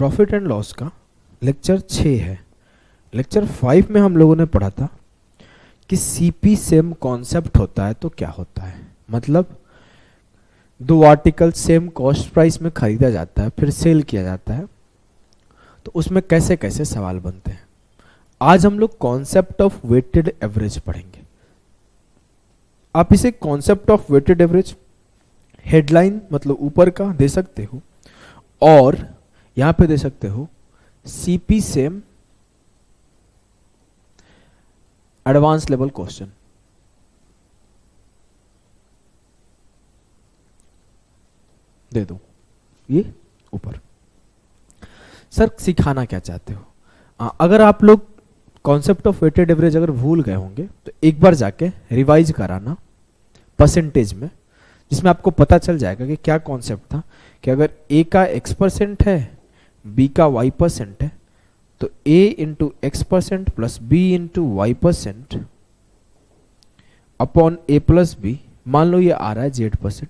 Profit and loss का lecture 6 है। Lecture 5 में हम लोगों ने पढ़ा था कि सीपी सेम कॉन्सेप्ट होता है तो क्या होता है, मतलब दो आर्टिकल सेम कॉस्ट प्राइस में खरीदा जाता है फिर सेल किया जाता है तो उसमें कैसे कैसे सवाल बनते हैं। आज हम लोग कॉन्सेप्ट ऑफ वेटेड एवरेज पढ़ेंगे। आप इसे concept of weighted average headline मतलब ऊपर का दे सकते हो और यहां पे दे सकते हो C P same advance level question. दे दो ये ऊपर। सर सिखाना क्या चाहते हो? अगर आप लोग कॉन्सेप्ट ऑफ वेटेड एवरेज अगर भूल गए होंगे तो एक बार जाके रिवाइज कराना परसेंटेज में, जिसमें आपको पता चल जाएगा कि क्या कॉन्सेप्ट था कि अगर ए का x% है बी का y% है तो a into x% plus b into y% upon a plus B, मान लो ये आ रहा है z%,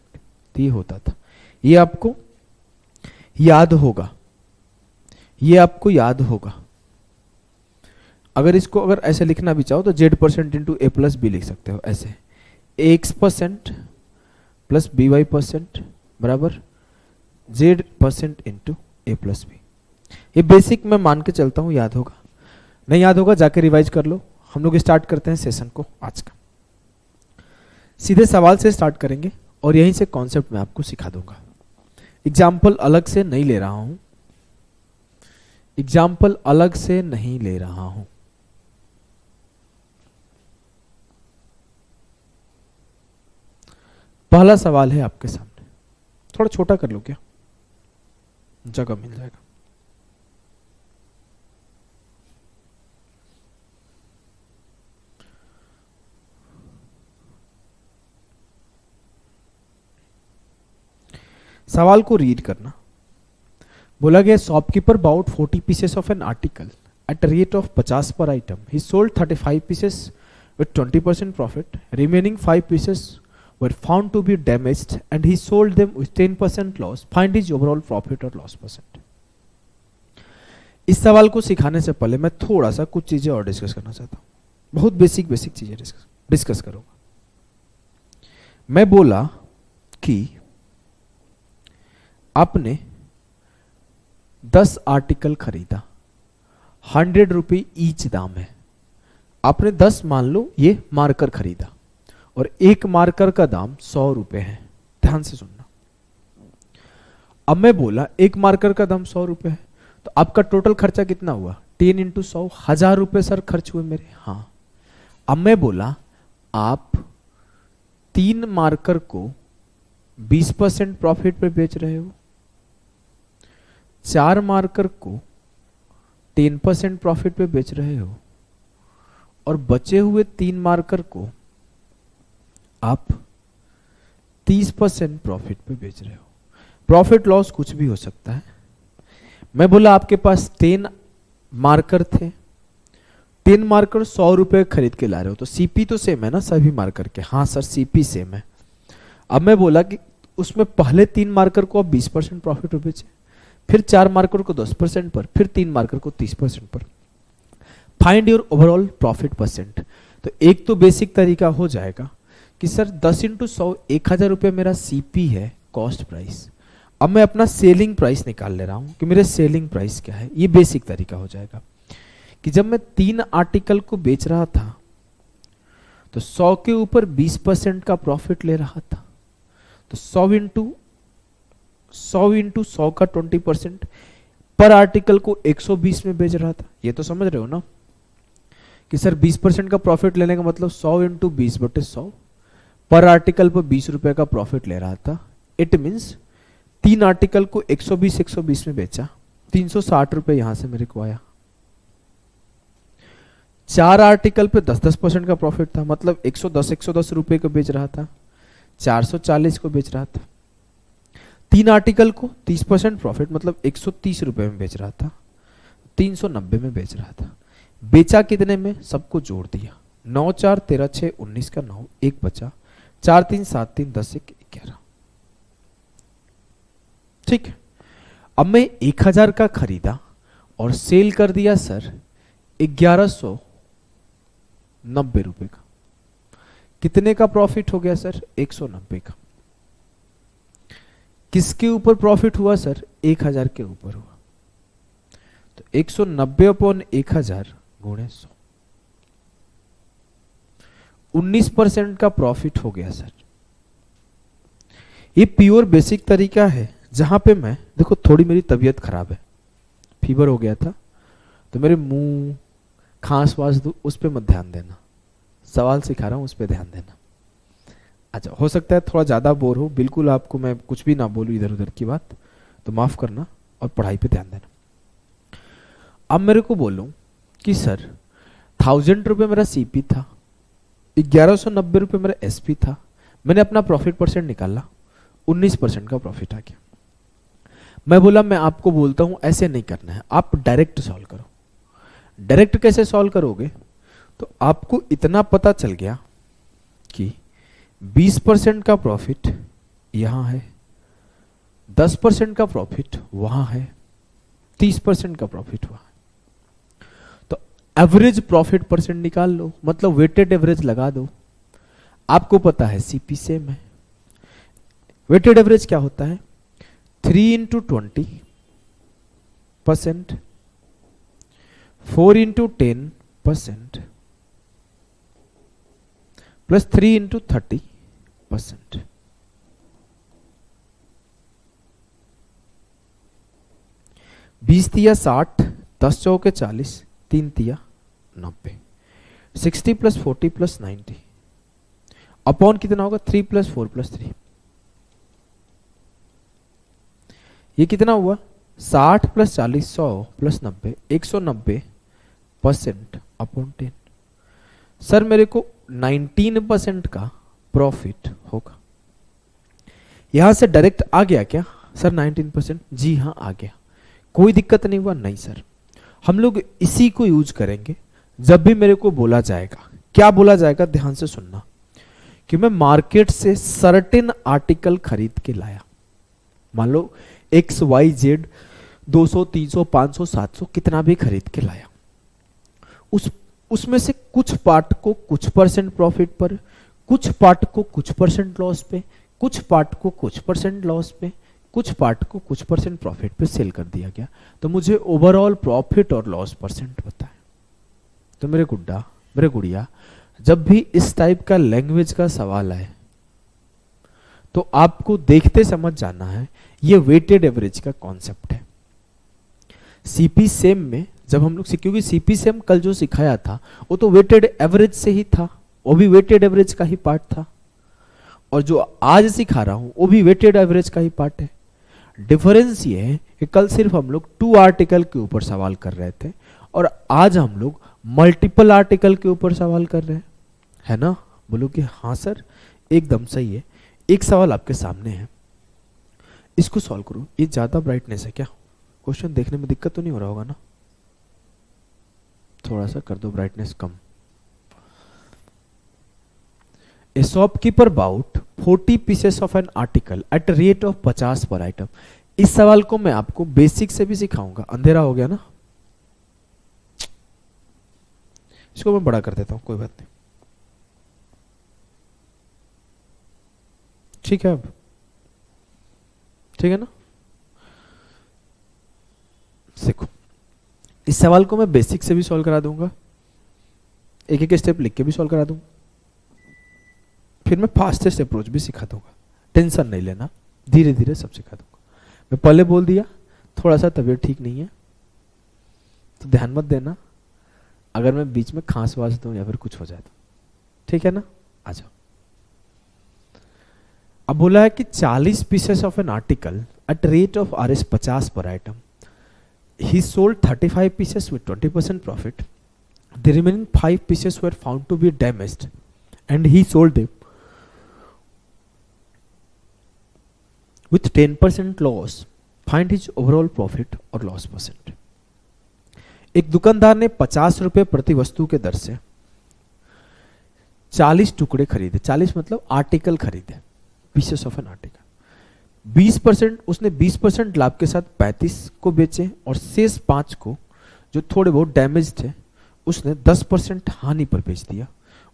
तो ये होता था। ये आपको याद होगा, ये आपको याद होगा। अगर इसको अगर ऐसे लिखना भी चाहो तो z% into a plus B लिख सकते हो ऐसे, x% प्लस by% बराबर z% into a plus B. ये बेसिक मैं मान के चलता हूं याद होगा, नहीं याद होगा जाके रिवाइज कर लो। हम लोग स्टार्ट करते हैं सेशन को आज का। सीधे सवाल से स्टार्ट करेंगे और यहीं से कॉन्सेप्ट मैं आपको सिखा दूंगा। एग्जाम्पल अलग से नहीं ले रहा हूं, एग्जाम्पल अलग से नहीं ले रहा हूं। पहला सवाल है आपके सामने, थोड़ा छोटा कर लो क्या, जगह मिल जाएगा। सवाल को रीड करना। बोला गया shopkeeper bought 40 pieces of an article at rate of 50 per item. He sold 35 pieces with 20% profit. Remaining 5 pieces were found to be damaged and he sold them with 10% loss. Find his overall profit or loss percent. इस सवाल को सिखाने से पहले मैं थोड़ा सा कुछ चीजें और डिस्कस करना चाहता हूं, बहुत बेसिक चीजें डिस्कस करूंगा। मैं बोला कि आपने 10 आर्टिकल खरीदा, 100 रुपये ईच दाम है। आपने 10 मान लो ये मार्कर खरीदा और एक मार्कर का दाम 100 रुपए है। ध्यान से सुनना। अब मैं बोला एक मार्कर का दाम 100 रुपए है तो आपका टोटल खर्चा कितना हुआ? 10 इंटू 100, 1000 रुपए सर खर्च हुए मेरे। हाँ। अब मैं बोला आप 3 मार्कर को 20% प्रॉफिट पे बेच रहे हो, 4 मार्कर को 10% प्रॉफिट पे बेच रहे हो और बचे हुए 3 मार्कर को आप 30% प्रॉफिट पे बेच रहे हो। प्रॉफिट लॉस कुछ भी हो सकता है। मैं बोला आपके पास 10 मार्कर थे, 10 मार्कर 100 रुपए खरीद के ला रहे हो तो सीपी तो सेम है ना सभी मार्कर के? हाँ सर सीपी सेम है। अब मैं बोला कि उसमें पहले 3 मार्कर को आप 20% प्रॉफिट पे बेचे, फिर 4 मार्कर को 10% पर, फिर 3 मार्कर को 30% पर। Find your overall profit percent. तो एक तो बेसिक तरीका हो जाएगा कि सर 10 इंटू 100 1000 रुपये मेरा सीपी है कॉस्ट प्राइस। अब मैं अपना सेलिंग प्राइस निकाल ले रहा हूं कि मेरे सेलिंग प्राइस क्या है। ये बेसिक तरीका हो जाएगा कि जब मैं 3 आर्टिकल को बेच रहा था तो 100 के ऊपर 20% का प्रॉफिट ले रहा था, तो 100 इंटू 100 का 20% पर आर्टिकल को 120 में बेच रहा था। ये तो समझ रहे हो ना कि सर 20% का प्रॉफिट लेने का मतलब 100 इंटू 20/100 पर आर्टिकल पर 20 रुपए का प्रॉफिट ले रहा था। इट मीन्स 3 आर्टिकल को 120 में बेचा, 360 रुपए यहां से मेरे को आया। 4 आर्टिकल पे 10% का प्रॉफिट था, मतलब 110 रुपए को बेच रहा था, 440 को बेच रहा था। 3 आर्टिकल को 30% प्रॉफिट मतलब 130 रुपए में बेच रहा था, 390 में बेच रहा था। बेचा कितने में? सबको जोड़ दिया, 9 4 13 6 19 का 9, 1 बचा, 4 3 7 3 10 1 11। ठीक है। अब मैं 1000 का खरीदा और सेल कर दिया सर 1190 रुपए का। कितने का प्रॉफिट हो गया सर? 190 का। किसके ऊपर प्रॉफिट हुआ सर? 1000 के ऊपर हुआ। तो 190 अपॉन 1000 गुणे 100, 19% का प्रॉफिट हो गया सर। ये प्योर बेसिक तरीका है जहां पे मैं, देखो थोड़ी मेरी तबीयत खराब है, फीवर हो गया था, तो मेरे मुंह खांस वास उस पर मत ध्यान देना, सवाल सिखा रहा हूं उस पर ध्यान देना। अच्छा, हो सकता है थोड़ा ज़्यादा बोर हो, बिल्कुल आपको मैं कुछ भी ना बोलूँ इधर उधर की बात, तो माफ़ करना और पढ़ाई पे ध्यान देना। अब मेरे को बोलूँ कि सर 1000 रुपये मेरा सीपी था, 1190 रुपये मेरा एसपी था, मैंने अपना प्रॉफिट परसेंट निकाला, 19% का प्रॉफिट आ गया। मैं बोला मैं आपको बोलता हूं ऐसे नहीं करना है, आप डायरेक्ट सॉल्व करो। डायरेक्ट कैसे सॉल्व करोगे? तो आपको इतना पता चल गया कि 20% का प्रॉफिट यहां है, 10% का प्रॉफिट वहां है, 30% का प्रॉफिट हुआ है। तो एवरेज प्रॉफिट परसेंट निकाल लो, मतलब वेटेड एवरेज लगा दो। आपको पता है सीपी सेम है। वेटेड एवरेज क्या होता है? 3 into 20%, 4 into 10% प्लस 3 into 30%। बीस तिया 60, 10 चौके 40, 3 तिया 90, 60 प्लस 40 प्लस 90 अपॉन कितना होगा? 3 प्लस 4 प्लस 3। ये कितना हुआ? 60 प्लस 40 100 प्लस 90 190% अपॉन 10। सर मेरे को 19% का प्रॉफिट होगा। यहां से डायरेक्ट आ गया क्या सर 19%? जी हाँ आ गया, कोई दिक्कत नहीं हुआ? नहीं सर, हम लोग इसी को यूज करेंगे जब भी मेरे को बोला जाएगा। क्या बोला जाएगा? ध्यान से सुनना, कि मैं मार्केट से सर्टेन आर्टिकल खरीद के लाया, मान लो XYZ 200 300 500 700 कितना भी खरीद के लाया, उसमें से कुछ पार्ट को कुछ परसेंट प्रॉफिट पर, कुछ पार्ट को कुछ परसेंट लॉस पे, कुछ पार्ट को कुछ परसेंट लॉस पे, कुछ पार्ट को कुछ परसेंट प्रॉफिट पे सेल कर दिया गया। तो मुझे ओवरऑल प्रॉफिट और लॉस परसेंट पता है। तो मेरे गुड्डा, मेरे गुड़िया, जब भी इस टाइप का लैंग्वेज का सवाल आए तो आपको देखते समझ जाना है, ये वेटेड एवरेज का कॉन्सेप्ट है। सीपी सेम में जब हम लोग, क्योंकि सीपी सेम कल जो सिखाया था वो तो वेटेड एवरेज से ही था, वो भी वेटेड एवरेज का ही पार्ट था, और जो आज सिखा रहा हूं वो भी वेटेड एवरेज का ही पार्ट है। डिफरेंस ये है कि कल सिर्फ हम लोग 2 आर्टिकल के ऊपर सवाल कर रहे थे और आज हम लोग मल्टीपल आर्टिकल के ऊपर सवाल कर रहे हैं, है ना? बोलो कि हाँ सर एकदम सही है। एक सवाल आपके सामने है, इसको सॉल्व करो। ये ज्यादा ब्राइटनेस है क्या? क्वेश्चन देखने में दिक्कत तो नहीं हो रहा होगा ना? थोड़ा सा कर दो brightness come. A shopkeeper bought 40 pieces of an article at a rate of 50 per item। इस सवाल को मैं आपको बेसिक से भी सिखाऊंगा। अंधेरा हो गया ना, इसको मैं बड़ा कर देता हूं, कोई बात नहीं, ठीक है? अब ठीक है ना? देखो, इस सवाल को मैं बेसिक से भी सॉल्व करा दूंगा, एक एक स्टेप लिख के भी सॉल्व करा दूंगा, फिर मैं फास्टेस्ट अप्रोच भी सिखा दूंगा। टेंशन नहीं लेना, धीरे धीरे सब सिखा दूंगा। मैं पहले बोल दिया थोड़ा सा तबीयत ठीक नहीं है तो ध्यान मत देना, अगर मैं बीच में खांस वास दूं या फिर कुछ हो जाए तो, ठीक है ना? आ जाओ। अब बोला है कि 40 pieces of an article at rate of RS 50 per item, he sold 35 pieces with 20% profit, the remaining 5 pieces were found to be damaged and he sold them with 10% loss। Find his overall profit or loss percent। एक दुकानदार ने 50 रुपए प्रति वस्तु के दर से 40 टुकड़े खरीदे, 40 मतलब आर्टिकल खरीदे, पीसेस ऑफ एन आर्टिकल। 20% उसने 20% लाभ के साथ 35 को बेचे और शेष 5 को जो थोड़े बहुत डैमेज थे उसने 10% हानि पर बेच दिया।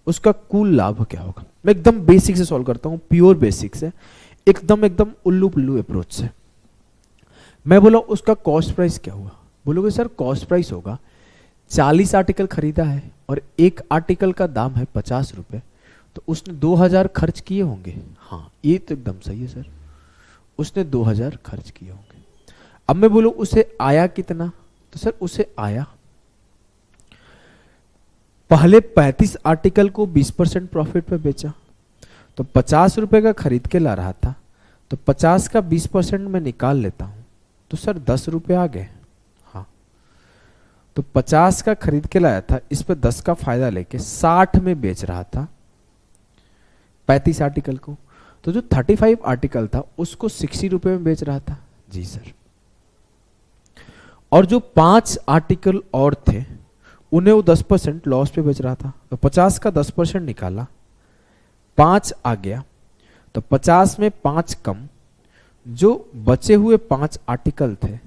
उसका कुल लाभ क्या होगा? मैं एकदम बेसिक से सॉल्व करता हूं, प्योर बेसिक से, एकदम उल्लू पुल्लू अप्रोच से। मैं बोला उसका कॉस्ट प्राइस क्या हुआ? बोलोगे सर कॉस्ट प्राइस होगा 40 आर्टिकल खरीदा है और एक आर्टिकल का दाम है 50 रुपए, तो उसने 2000 खर्च किए होंगे। हाँ ये तो एकदम सही है सर, उसने 2000 खर्च किए होंगे। अब मैं बोलूं उसे आया कितना, तो सर उसे आया, पहले 35 आर्टिकल को 20% प्रॉफिट पे बेचा, तो 50 रुपए का खरीद के ला रहा था, तो 50 का 20% में निकाल लेता हूं, तो सर 10 रुपए आ गए। हाँ तो 50 का खरीद के लाया था, इस पे 10 का फायदा लेके 60 में बेच रहा था 35 आर्टिकल को, तो जो 35 आर्टिकल था उसको 60 रुपए में बेच रहा था। जी सर। और जो 5 आर्टिकल और थे उन्हें वो 10% लॉस पे बेच रहा था, तो 50 का 10% निकाला, 5 आ गया, तो 50 में 5 कम, जो बचे हुए 5 आर्टिकल थे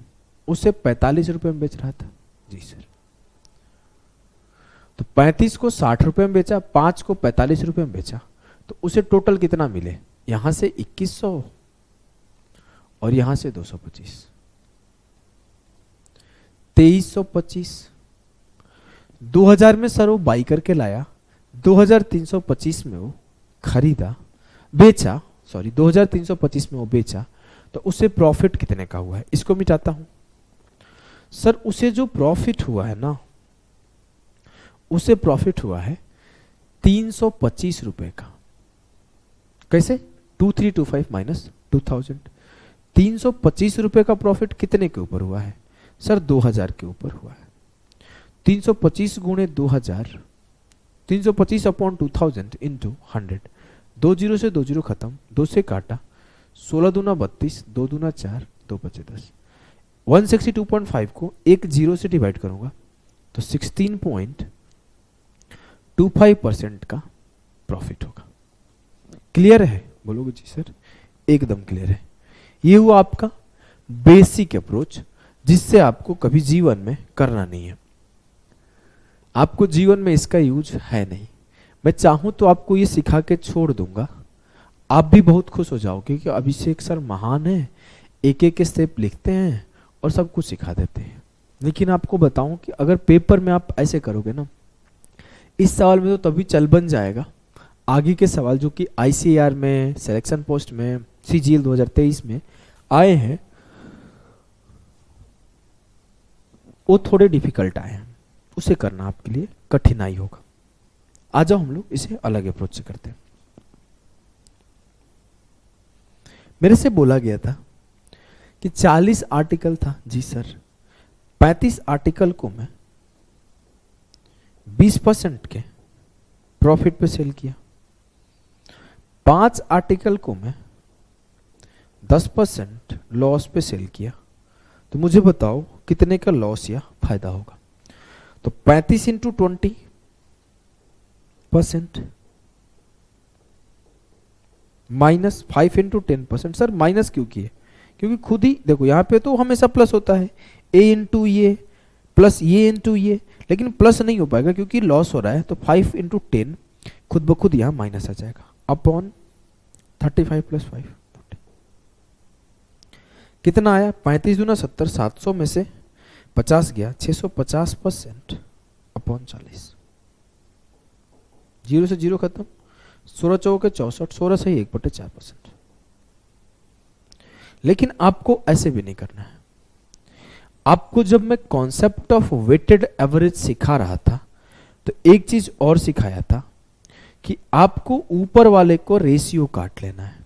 उसे 45 रुपए में बेच रहा था। जी सर। तो 35 को 60 रुपए में बेचा, 5 को 45 रुपए में बेचा, तो उसे टोटल कितना मिले? यहां से 2100 और यहां से 225, 2325। 2000 में सर वो बाई करके लाया, 2325 में वो खरीदा, बेचा, सॉरी 2325 में वो बेचा, तो उसे प्रॉफिट कितने का हुआ है? इसको मिटाता हूं। सर उसे जो प्रॉफिट हुआ है ना, उसे प्रॉफिट हुआ है 325 रुपए का। कैसे? 2325 माइनस 2000, 325 रुपए का प्रॉफिट कितने के ऊपर हुआ है? सर 2000 के ऊपर हुआ है। 325 गुणे 2000, 325 अपॉन 2000 इंटू 100, 2 जीरो से 2 जीरो खत्म, 2 से काटा, 16 दूना 32, 2 दूना 4, 2 बचे 10। 162.5 को एक जीरो से डिवाइड करूंगा तो 16.25% का प्रॉफिट होगा। क्लियर है? बोलोगे जी सर एकदम क्लियर है। ये हुआ आपका बेसिक अप्रोच, जिससे आपको कभी जीवन में करना नहीं है, आपको जीवन में इसका यूज है नहीं। मैं चाहूं तो आपको ये सिखा के छोड़ दूंगा, आप भी बहुत खुश हो जाओगे कि अभिषेक सर महान है, एक एक स्टेप लिखते हैं और सब कुछ सिखा देते हैं। लेकिन आपको बताऊं कि अगर पेपर में आप ऐसे करोगे ना, इस सवाल में तो तभी चल बन जाएगा, आगे के सवाल जो कि आईसीएआर में, सिलेक्शन पोस्ट में, सीजीएल 2023 में आए हैं, वो थोड़े डिफिकल्ट आए हैं, उसे करना आपके लिए कठिनाई होगा। आ जाओ हम लोग इसे अलग अप्रोच से करते हैं। मेरे से बोला गया था कि 40 आर्टिकल था। जी सर। 35 आर्टिकल को मैं 20% के प्रॉफिट पे सेल किया, 5 आर्टिकल को मैं 10% लॉस पे सेल किया, तो मुझे बताओ कितने का लॉस या फायदा होगा? तो 35 into 20% minus 5 into 10%। Sir minus क्यों किए? क्योंकि खुद ही देखो यहां पे तो हमेशा प्लस होता है, ए इंटू ये प्लस ये इंटू ये, लेकिन प्लस नहीं हो पाएगा क्योंकि लॉस हो रहा है, तो 5 इंटू 10 खुद ब खुद यहां माइनस आ जाएगा अपॉन 35 प्लस 5। कितना आया? 35 दूना 70, 700 में से 50 गया, 650% अपॉन 40, जीरो से जीरो खत्म, 16 चौके 64, 16 से 1/4%। लेकिन आपको ऐसे भी नहीं करना है। आपको जब मैं कॉन्सेप्ट ऑफ वेटेड एवरेज सिखा रहा था तो एक चीज और सिखाया था कि आपको ऊपर वाले को रेशियो काट लेना है।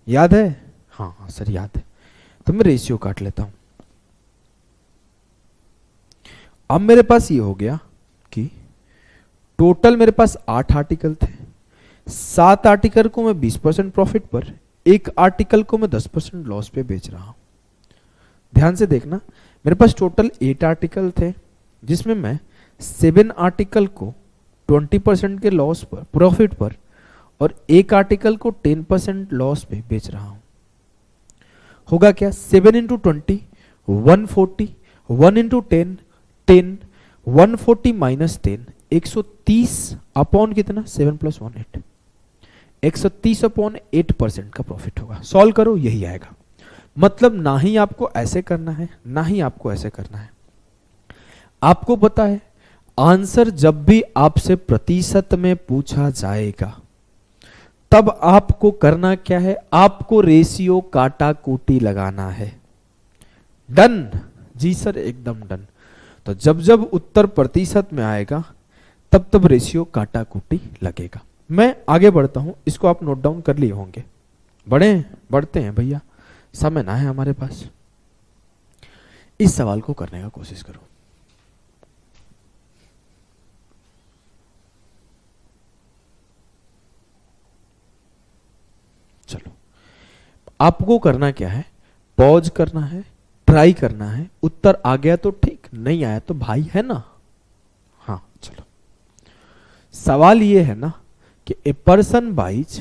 याद है? हाँ हाँ सर याद है। तो मैं रेशियो काट लेता हूं। अब मेरे पास ये हो गया कि टोटल मेरे पास 8 आर्टिकल थे, 7 आर्टिकल को मैं 20% प्रॉफिट पर, एक आर्टिकल को मैं 10% लॉस पे बेच रहा हूं। ध्यान से देखना, मेरे पास टोटल 8 आर्टिकल थे जिसमें मैं 7 आर्टिकल को 20% के लॉस पर, प्रॉफिट पर, और एक आर्टिकल को 10% लॉस पे बेच रहा हूं। होगा क्या, 7 इंटू 20 140, 1 इंटू 10 10, 140 माइनस 10 130 अपॉन कितना 7 प्लस 1 8, 130 अपॉन 8% का प्रॉफिट होगा। सॉल्व करो यही आएगा। मतलब ना ही आपको ऐसे करना है ना ही आपको ऐसे करना है। आपको पता है आंसर जब भी आपसे प्रतिशत में पूछा जाएगा तब आपको करना क्या है, आपको रेशियो काटा कूटी लगाना है। डन जी सर, एकदम डन। तो जब जब उत्तर प्रतिशत में आएगा तब तब रेशियो काटा कूटी लगेगा। मैं आगे बढ़ता हूं, इसको आप नोट डाउन कर लिए होंगे। बढ़ते हैं भैया, समय ना है हमारे पास। इस सवाल को करने का कोशिश करो। चलो, आपको करना क्या है, पॉज करना है, ट्राई करना है। उत्तर आ गया तो ठीक, नहीं आया तो भाई है ना। हाँ चलो, सवाल ये है ना कि a person buys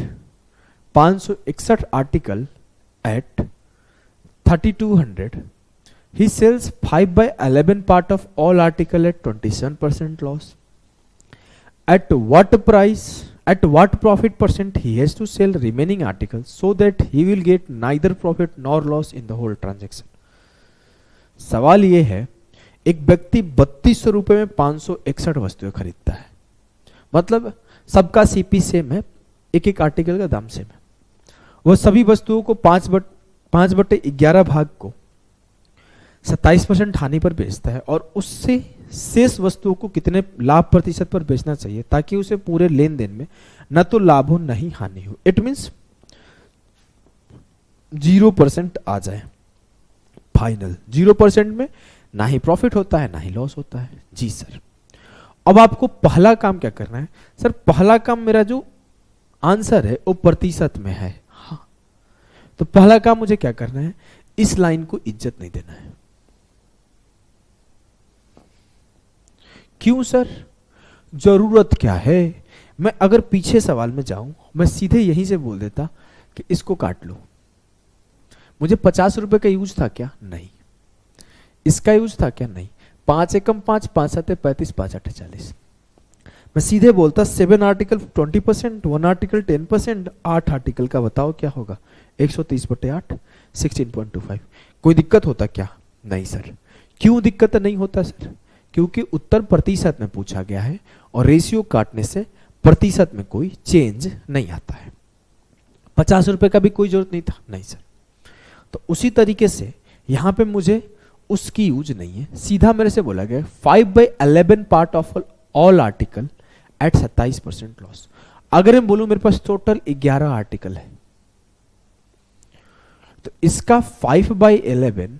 561 article at 3200, he sells 5/11 part of all article at 27% loss. At what price, at what profit percent he has to sell remaining articles so that he will get neither profit nor loss in the whole transaction. सवाल ये है, एक व्यक्ति 3200 रुपए में 561 वस्तुएं खरीदता है, मतलब सबका सीपी सेम है, एक एक आर्टिकल का दाम सेम है। वह सभी वस्तुओं को 5/11 भाग को 27% हानि पर बेचता है और उससे शेष वस्तुओं को कितने लाभ प्रतिशत पर बेचना चाहिए ताकि उसे पूरे लेन देन में न तो लाभ हो न ही हानि हो। इट मीन्स 0% आ जाए। फाइनल 0% में ना ही प्रॉफिट होता है ना ही लॉस होता है। जी सर। अब आपको पहला काम क्या करना है? सर पहला काम, मेरा जो आंसर है वो प्रतिशत में है। हाँ, तो पहला काम मुझे क्या करना है, इस लाइन को इज्जत नहीं देना है। क्यों सर? जरूरत क्या है? मैं अगर पीछे सवाल में जाऊं, मैं सीधे यहीं से बोल देता कि इसको काट लो। मुझे 50 रुपए का यूज था क्या? नहीं। इसका यूज था क्या? नहीं। 5 एकम 5, 5 7 35, 5 8 40। मैं सीधे बोलता 7 आर्टिकल 20%, 1 आर्टिकल 10%, 8 आर्टिकल का बताओ क्या होगा? 130/8, 16.25। कोई दिक्कत होता क्या? नहीं सर। क्यों दिक्कत नहीं होता सर? क्योंकि उत्तर प्रतिशत में पूछा गया है और रेशियो काटने से प्रतिशत में कोई चेंज नहीं आता है। 50 रुपए का भी कोई जरूरत नहीं था। नहीं सर। तो उसी तरीके से यहां पे मुझे उसकी यूज नहीं है, सीधा मेरे से बोला गया 5/11 part of all article at 27% loss. अगर मैं बोलूं मेरे पास टोटल 11 आर्टिकल है, तो इसका 5/11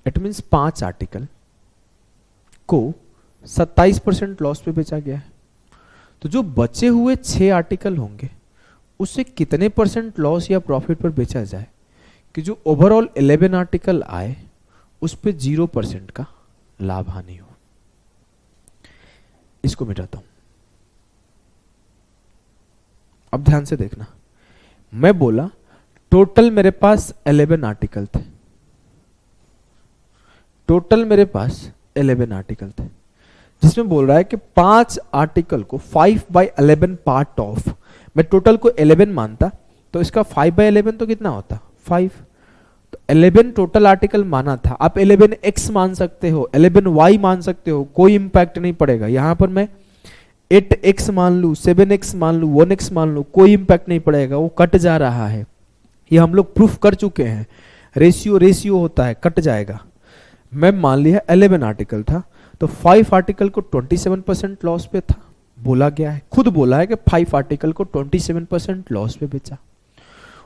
इट मींस 5 आर्टिकल को 27% लॉस पे बेचा गया है। तो जो बचे हुए 6 आर्टिकल होंगे उससे कितने परसेंट लॉस या प्रॉफिट पर बेचा जाए कि जो ओवरऑल 11 आर्टिकल आए उस पे 0% का लाभ हानि हो। इसको मिटाता हूं। अब ध्यान से देखना, मैं बोला टोटल मेरे पास 11 आर्टिकल थे, टोटल मेरे पास 11 आर्टिकल थे, जिसमें बोल रहा है कि 5 आर्टिकल को 5/11 पार्ट ऑफ, मैं टोटल को 11 मानता तो इसका 5/11 तो कितना होता? 5। तो 11 टोटल आर्टिकल माना था, आप 11x मान सकते हो, 11y मान सकते हो, कोई इंपैक्ट नहीं पड़ेगा। यहां पर मैं 8x मान लू, 7x मान लू, 1x मान लू, कोई इंपैक्ट नहीं पड़ेगा, वो कट जा रहा है। ये हम लोग प्रूफ कर चुके हैं, रेशियो होता है, कट जाएगा। मैं मान लिया 11 आर्टिकल था, तो 5 आर्टिकल को 27% लॉस पे था, बोला गया है, खुद बोला है कि 5 आर्टिकल को 27% लॉस पे बेचा।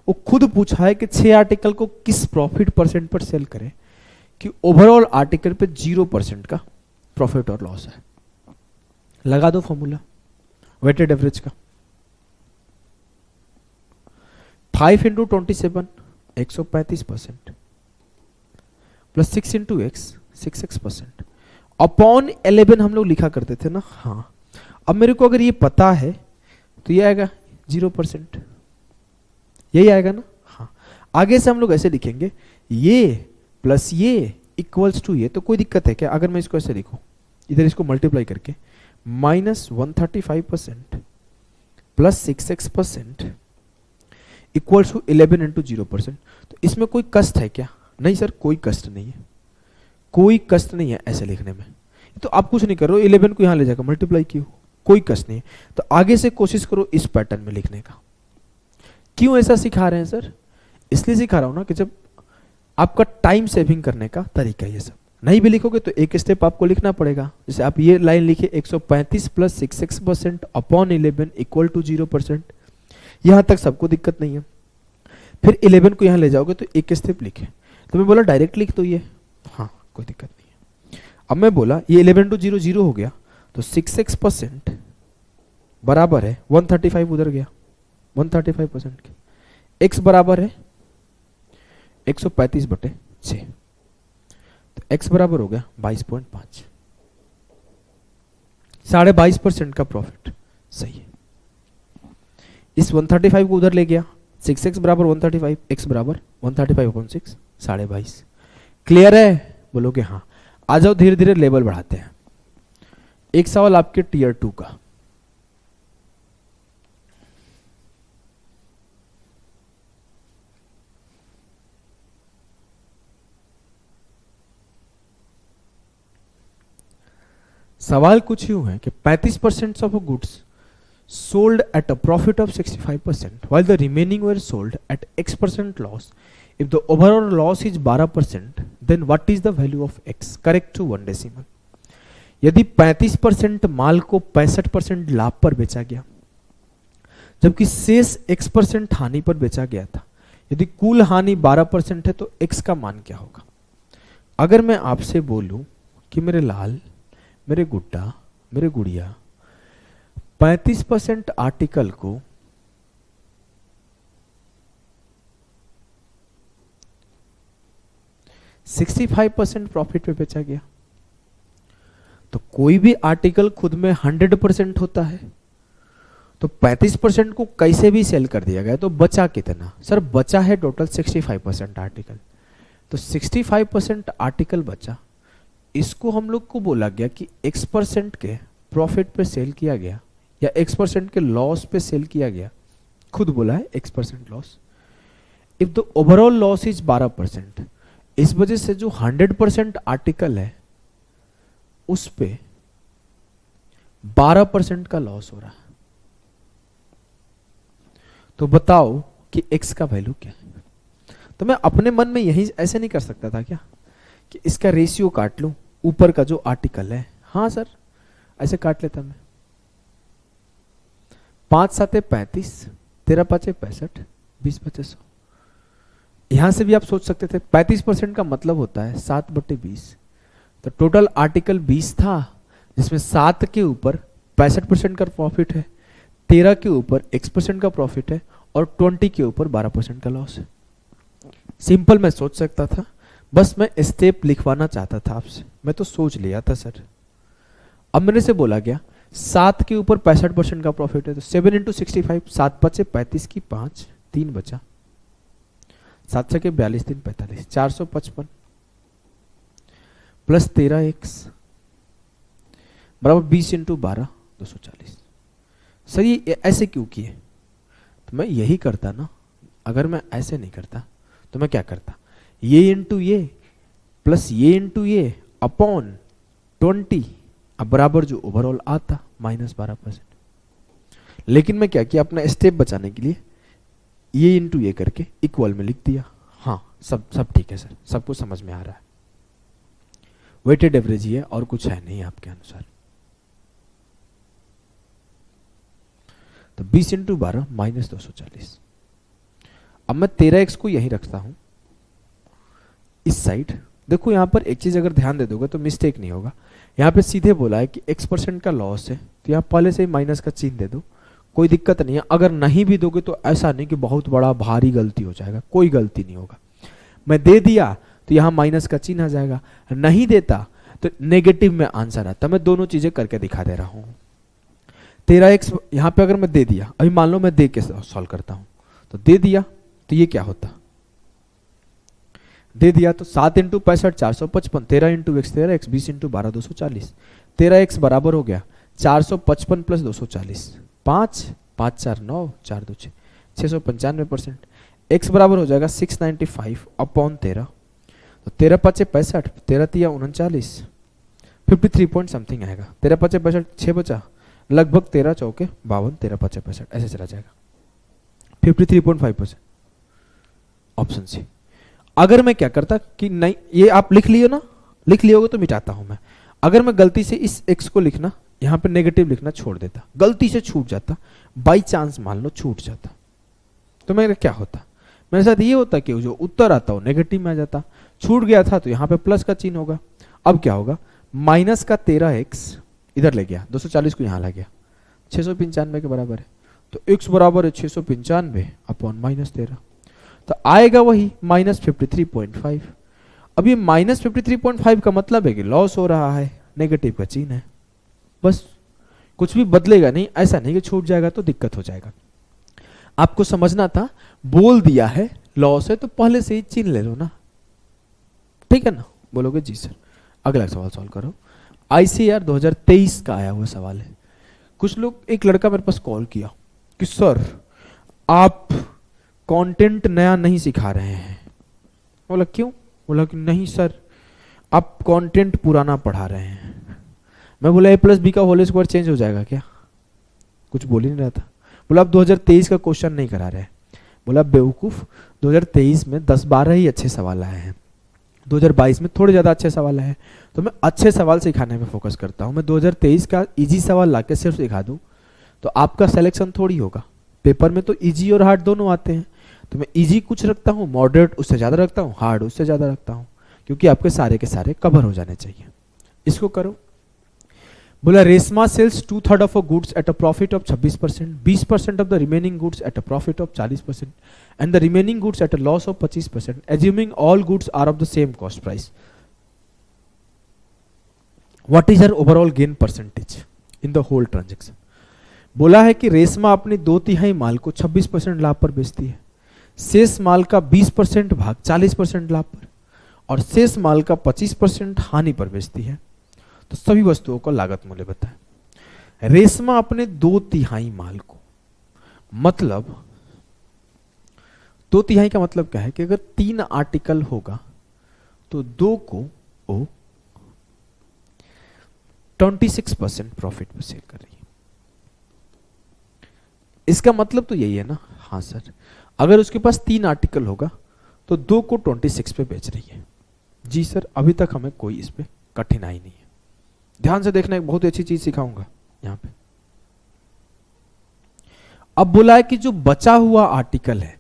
वो खुद पूछा है कि 6 आर्टिकल को किस प्रॉफिट परसेंट पर सेल करें कि ओवरऑल आर्टिकल पे 0% का प्रॉफिट और लॉस है। लगा दो फॉर्मूला वेटेड एवरेज का। 5 into 27 135% plus 6 into x 6x% upon 11 हम लोग लिखा करते थे ना। हाँ, अब मेरे को अगर ये पता है तो ये आएगा 0%, यही आएगा ना। हाँ, आगे से हम लोग ऐसे लिखेंगे, ये प्लस ये इक्वल्स टू ये, तो कोई दिक्कत है क्या अगर मैं इसको ऐसे लिखूं, इधर इसको मल्टीप्लाई करके -135% plus 6x% equals to 11 into 0%। तो इसमें कोई कष्ट है क्या? नहीं सर, कोई कष्ट नहीं है, कोई कष्ट नहीं है ऐसे लिखने में। तो आप कुछ नहीं करो, 11 को यहां ले जाकर मल्टीप्लाई क्यों, कोई कष्ट नहीं है। तो आगे से कोशिश करो इस पैटर्न में लिखने का। क्यों ऐसा सिखा रहे हैं सर? इसलिए सिखा रहा हूं ना कि जब आपका टाइम सेविंग करने का तरीका ये सब। नहीं भी लिखोगे तो एक स्टेप आपको लिखना पड़ेगा। जैसे आप ये लाइन लिखे 135 plus 6x% upon 11 equal to 0%, यहां तक सबको दिक्कत नहीं है। फिर 11 को यहां ले जाओगे तो एक स्टेप लिखे, तो मैं बोला डायरेक्ट लिख दो ये, हाँ कोई दिक्कत नहीं है। अब मैं बोला ये 11 टू 0 0 हो गया, तो 6x% बराबर है 135, उधर गया 135% के, x बराबर है 135/6, तो x बराबर हो गया 22.5, 22.5% का प्रॉफिट। सही है। इस 135 को उधर ले गया, 6x बराबर 135, x बराबर 135/6, 22.5। क्लियर है? बोलोगे हाँ। आ जाओ धीरे धीरे लेवल बढ़ाते हैं। एक सवाल आपके टीयर 2 का, सवाल कुछ यूं है कि 35% of goods sold at a profit of 65% while the remaining were sold at x% loss. If the overall loss is 12%, then what is the value of x? Correct to 1 decimal. यदि 35% माल को 65% लाभ पर बेचा गया, जबकि शेष x% हानि पर बेचा गया था, यदि कुल हानि 12% है तो x का मान क्या होगा? अगर मैं आपसे बोलूं कि मेरे लाल, मेरे गुड्डा, मेरे गुड़िया 35% आर्टिकल को 65% प्रॉफिट पे बेचा गया, तो कोई भी आर्टिकल खुद में 100% होता है, तो 35% को कैसे भी सेल कर दिया गया, तो बचा कितना? सर बचा है टोटल 65% आर्टिकल, तो 65% आर्टिकल बचा। इसको हम लोग को बोला गया कि x% के प्रॉफिट पे सेल किया गया या x% के लॉस पे सेल किया गया, खुद बोला है x% loss. If the overall loss is 12%, इस वजह से जो 100% आर्टिकल है उस पे 12% का लॉस हो रहा है। तो बताओ कि x का वैल्यू क्या है? तो मैं अपने मन में यही ऐसे नहीं कर सकता था क्या कि इसका रेशियो काट लूं ऊपर का जो आर्टिकल है? हाँ सर, ऐसे काट लेता मैं। 5 7 35, 13 5 65, 20 25 100। यहां से भी आप सोच सकते थे 35% का मतलब होता है 7/20, तो टोटल आर्टिकल 20 था, जिसमें 7 के ऊपर 65% का प्रॉफिट है, 13 के ऊपर x% का प्रॉफिट है और 20 के ऊपर 12% का लॉस है। सिंपल मैं सोच सकता था, बस मैं स्टेप लिखवाना चाहता था आपसे, मैं तो सोच लिया था सर। अब मेरे से बोला गया 7 के ऊपर 65% का प्रॉफिट है, तो 7 इंटू 65, 7 5 35 की 5, 3 बचा, 7 6 42 3 45, 455 प्लस 13x बराबर 20 इंटू 12 240। सर ये ऐसे क्यों किए? तो मैं यही करता ना, अगर मैं ऐसे नहीं करता तो मैं क्या करता, ये इंटू ये प्लस ये इंटू ये अपॉन 20, अब बराबर जो ओवरऑल आता -12%। लेकिन मैं क्या किया, अपना स्टेप बचाने के लिए ये इंटू ये करके इक्वल में लिख दिया। हाँ सब ठीक है सर, सबको समझ में आ रहा है। वेटेड एवरेज ही है और कुछ है नहीं आपके अनुसार। तो 20 इंटू 12 -240। अब मैं 13x को यहीं रखता हूं इस साइड। देखो यहां पर एक चीज अगर ध्यान दे दोगे तो मिस्टेक नहीं होगा, यहां पे सीधे बोला है कि x% का लॉस है, तो यहां पहले से ही माइनस का चिन्ह दे दो, कोई दिक्कत नहीं है। अगर नहीं भी दोगे तो ऐसा नहीं कि बहुत बड़ा भारी गलती हो जाएगा, कोई गलती नहीं होगा। मैं दे दिया तो यहां माइनस का चिन्ह आ जाएगा, नहीं देता तो नेगेटिव में आंसर आता। मैं दोनों चीजें करके दिखा दे रहा हूं। 13x यहां पे अगर मैं दे दिया, अभी मान लो मैं दे के सॉल्व करता हूं, तो दे दिया तो ये क्या होता, दे दिया तो 7 into 65 455, 13 into x 13x, 20 into 12 240, 13x बराबर हो गया 455 प्लस 240, 5 5 4 9 4 2 6, 695%। x बराबर हो जाएगा 695 अपॉन 13, तो 13 5 65, 13 3 39, 53 पॉइंट समथिंग आएगा। 13 5 65 6 बचा, लगभग 13 चौके 52, 13 5 65 ऐसे चला जाएगा। 53.5% ऑप्शन सी। अगर मैं क्या करता कि नहीं, ये आप लिख लियो ना, लिख लियोगे तो मिटाता हूं मैं। अगर मैं गलती से इस x को लिखना, यहां पे नेगेटिव लिखना छोड़ देता, गलती से छूट जाता, बाई चांस मान लो छूट जाता, तो मेरा क्या होता, मेरे साथ ये होता कि जो उत्तर आता हो नेगेटिव में आ जाता। छूट गया था तो यहाँ पे प्लस का चिन्ह होगा। अब क्या होगा, माइनस का 13x इधर ले गया, 240 को यहाँ ला गया, 695 के बराबर है, तो x बराबर है 695 अपॉन -13, तो आएगा वही -53.5। अब ये -53.5 का मतलब है कि लॉस हो रहा है, नेगेटिव का चिन्ह है, बस कुछ भी बदलेगा नहीं। ऐसा नहीं कि छूट जाएगा तो दिक्कत हो जाएगा। आपको समझना था, बोल दिया है लॉस है तो पहले से ही चिन्ह ले लो ना, ठीक है ना। बोलोगे जी सर। अगला सवाल सॉल्व करो। ICAR 2023 का आया हुआ सवाल है। कुछ लोग, एक लड़का मेरे पास कॉल किया कि सर आप कंटेंट नया नहीं सिखा रहे हैं। बोला क्यों? बोला कि नहीं सर आप कंटेंट पुराना पढ़ा रहे हैं। मैं बोला A+B का होल स्क्वायर चेंज हो जाएगा क्या? कुछ बोल ही नहीं रहा था। बोला आप 2023 का क्वेश्चन नहीं करा रहे। बोला बेवकूफ, 2023 में 10-12 ही अच्छे सवाल आए हैं, 2022 में थोड़े ज़्यादा अच्छे सवाल आए हैं, तो मैं अच्छे सवाल सिखाने में फोकस करता हूँ। मैं 2023 का इजी सवाल लाके सिर्फ सिखा दूँ तो आपका सिलेक्शन थोड़ी होगा। पेपर में तो इजी और हार्ड दोनों आते हैं, तो मैं इजी कुछ रखता हूँ, मॉडरेट उससे ज़्यादा रखता हूँ, हार्ड उससे ज़्यादा रखता हूँ, क्योंकि आपके सारे के सारे कवर हो जाने चाहिए। इसको करो। बोला Reshma sales 2/3 of goods at a profit of 26%, 20% of the remaining goods at a profit of 40% and the remaining goods at a loss of 25%, assuming all goods are of the same cost price. What is her overall gain percentage in the whole transaction. बोला है कि रेशमा अपनी 2/3 माल को 26% लाभ पर बेचती है, शेष माल का 20% भाग 40% लाभ पर और शेष माल का 25% हानि पर बेचती है। तो सभी वस्तुओं का लागत मूल्य बताएं। रेशमा अपने 2/3 माल को, मतलब 2/3 का मतलब क्या है कि अगर 3 आर्टिकल होगा तो 2 को वो 26% प्रॉफिट पर सेल कर रही है। इसका मतलब तो यही है ना। हाँ सर, अगर उसके पास 3 आर्टिकल होगा तो 2 को 26 पे बेच रही है। जी सर, अभी तक हमें कोई इस पे कठिनाई नहीं है। ध्यान से देखना, एक बहुत ही अच्छी चीज सिखाऊंगा यहां पे। अब बोला है कि जो बचा हुआ आर्टिकल है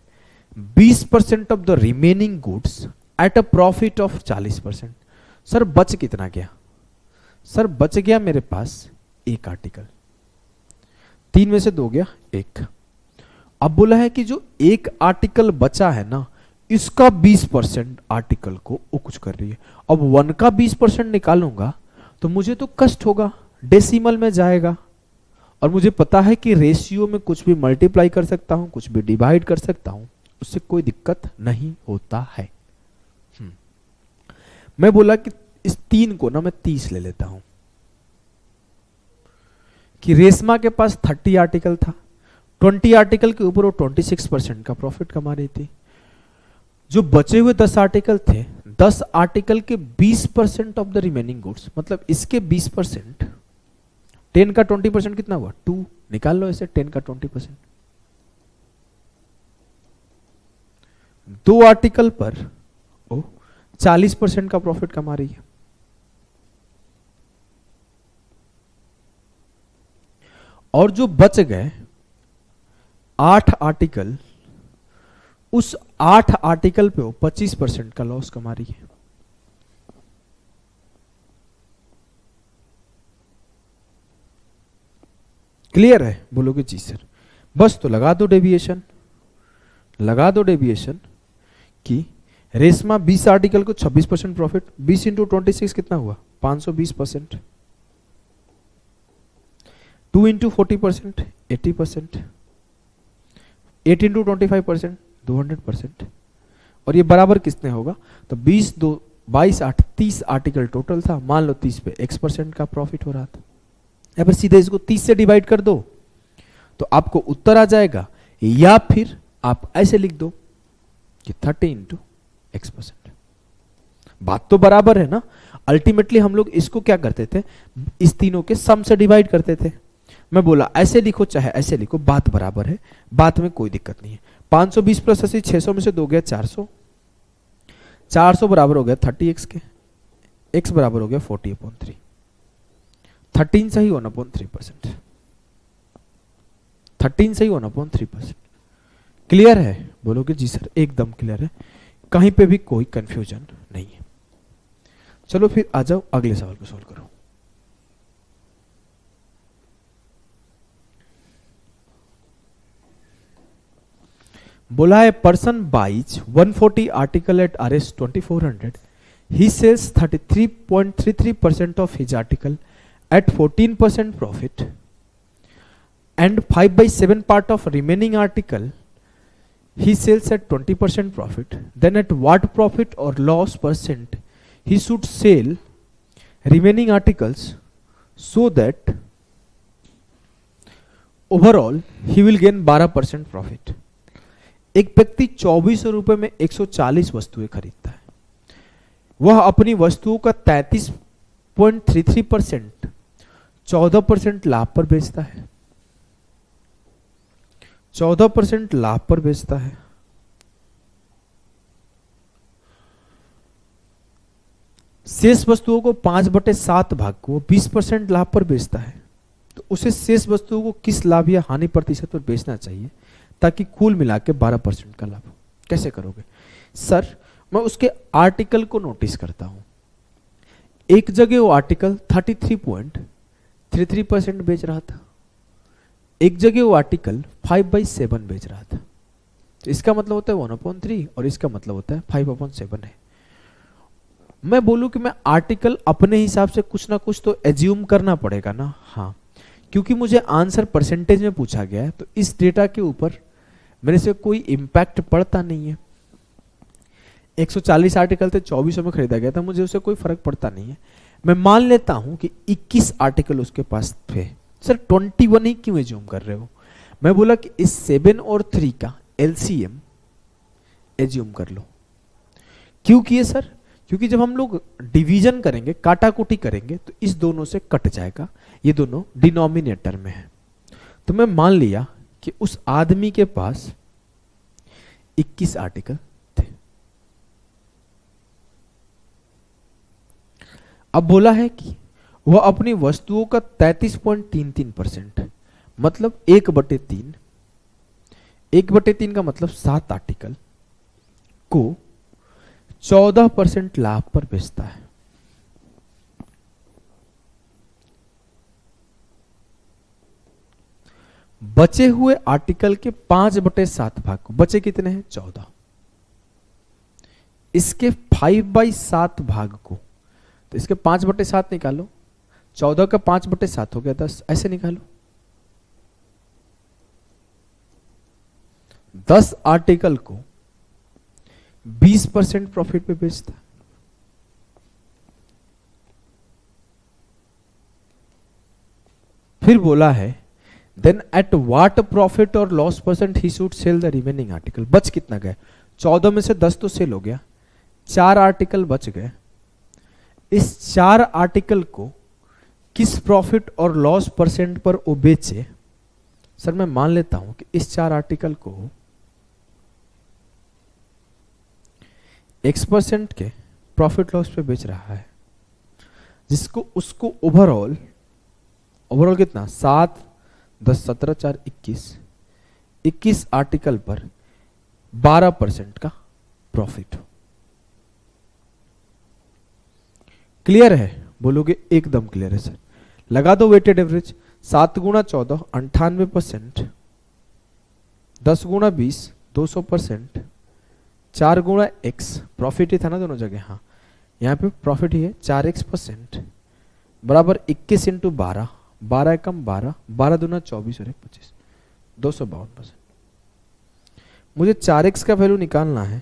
20% of the remaining goods at a profit of 40%। Sir बच कितना गया? सर बच गया मेरे पास 1 आर्टिकल, 3 में से 2 गया 1। अब बोला है कि जो 1 आर्टिकल बचा है ना, इसका 20% आर्टिकल को वो कुछ कर रही है। अब 1 का 20% निकालूंगा तो मुझे तो कष्ट होगा, डेसिमल में जाएगा, और मुझे पता है कि रेशियो में कुछ भी मल्टीप्लाई कर सकता हूं, कुछ भी डिवाइड कर सकता हूं, उससे कोई दिक्कत नहीं होता है। मैं बोला कि इस 3 को ना मैं 30 ले लेता हूं कि रेशमा के पास 30 आर्टिकल था, 20 आर्टिकल के ऊपर वो 26% का प्रॉफिट कमा रही थी। जो बचे हुए 10 आर्टिकल थे, 10 आर्टिकल के 20% ऑफ द रिमेनिंग गुड्स, मतलब इसके 20%, 10 का 20% कितना हुआ? 2। निकाल लो इसे, 10 का 20%। 2 आर्टिकल पर ओ 40% का प्रॉफिट कमा रही है। और जो बच गए 8 आर्टिकल, उस 8 आर्टिकल पे वो 25% का लॉस कमा रही है। क्लियर है? बोलोगे जी सर। बस तो लगा दो डेविएशन, लगा दो डेविएशन कि रेशमा 20 आर्टिकल को 26% प्रॉफिट, 20 इंटू 26 कितना हुआ? 520%, 2 इंटू 40% 80%, 8 इंटू 25% 200%, और ये बराबर किसने होगा, तो 20 2 22 8 30 आर्टिकल टोटल था, मान लो 30 पे x% का प्रॉफिट हो रहा था। या फिर सीधे इसको 30 से डिवाइड कर दो तो आपको उत्तर आ जाएगा, या फिर आप ऐसे लिख दो कि 30 इंटू x%। बात तो बराबर है ना। अल्टीमेटली हम लोग इसको क्या करते थे, इस तीनों के सम से डिवाइड करते थे। मैं बोला ऐसे लिखो चाहे ऐसे लिखो, बात बराबर है, बात में कोई दिक्कत नहीं है। 520 प्लस 80, 600 में से 2 गया 400, 400 बराबर हो गया 30x के, x बराबर हो गया 40/3, 13 सही 1/3%, 13 सही 1/3%। क्लियर है? बोलोगे जी सर एकदम क्लियर है, कहीं पे भी कोई कंफ्यूजन नहीं है। चलो फिर आ जाओ अगले सवाल को सोल्व करो। बोला है person buys 140 article at RS 2400, he sells 33.33% of his article at 14% profit and 5/7 part of remaining article he sells at 20% profit, then at what profit or loss percent he should sell remaining articles so that overall he will gain 12% profit। एक व्यक्ति 2400 रुपए में 140 वस्तुएं खरीदता है, वह अपनी वस्तुओं का 33.33% 14% लाभ पर बेचता है, 14% लाभ पर बेचता है। शेष वस्तुओं को 5/7 भाग को 20% लाभ पर बेचता है, तो उसे शेष वस्तुओं को किस लाभ या हानि प्रतिशत पर बेचना चाहिए ताकि कुल मिला के 12% का लाभ हो? कैसे करोगे सर? मैं उसके आर्टिकल को नोटिस करता हूं, एक जगह वो आर्टिकल 33.33% बेच रहा था, एक जगह वो आर्टिकल 5/7 बेच रहा था, तो इसका मतलब होता है 1/3 और इसका मतलब होता है 5/7 है। मैं बोलूं कि मैं आर्टिकल अपने हिसाब से कुछ ना कुछ तो एज्यूम करना पड़ेगा ना। हाँ, क्योंकि मुझे आंसर परसेंटेज में पूछा गया है, तो इस डेटा के ऊपर मेरे से कोई इंपैक्ट पड़ता नहीं है। 140 आर्टिकल थे, 2400 में खरीदा गया था, मुझे उससे कोई फर्क पड़ता नहीं है। मैं मान लेता हूं कि 21 आर्टिकल उसके पास थे। सर 21 ही क्यों एज्यूम कर रहे हो? मैं बोला कि इस 7 और 3 का एलसीएम एज्यूम कर लो। क्यों किए सर? क्योंकि जब हम लोग डिवीजन करेंगे, काटाकुटी करेंगे, तो इस दोनों से कट जाएगा, ये दोनों डिनोमिनेटर में है। तो मैं मान लिया कि उस आदमी के पास 21 आर्टिकल थे। अब बोला है कि वह अपनी वस्तुओं का 33.33%, मतलब 1/3, 1/3 का मतलब 7 आर्टिकल को 14% लाभ पर बेचता है। बचे हुए आर्टिकल के 5/7 भाग को, बचे कितने हैं? 14। इसके 5/7 भाग को, तो इसके 5/7 निकालो, 14 का 5/7 हो गया 10, ऐसे निकालो। 10 आर्टिकल को 20% प्रॉफिट पे बेचता है। फिर बोला है देन एट व्हाट प्रॉफिट और loss percent he should sell the remaining article. बच कितना गए? 14 में से 10 तो सेल हो गया, 4 आर्टिकल बच गए। इस 4 आर्टिकल को किस प्रॉफिट और लॉस परसेंट पर वो बेचे? सर मैं मान लेता हूं कि इस 4 आर्टिकल को X% के प्रॉफिट लॉस पे बेच रहा है, जिसको उसको ओवरऑल कितना? 7 10 17 4 21 आर्टिकल पर 12% का प्रॉफिट। क्लियर है? बोलोगे एकदम क्लियर है सर। लगा दो वेटेड एवरेज। 7 गुणा 14 98%, 10 गुणा 20 200%, 4 गुणा x, प्रॉफिट ही था ना दोनों जगह, हाँ यहाँ पे प्रॉफिट ही है, 4x% बराबर 21 इंटू 12, 12 एकम 12, 12 दूना 24 और 1 25, 252%। मुझे 4x का वैल्यू निकालना है,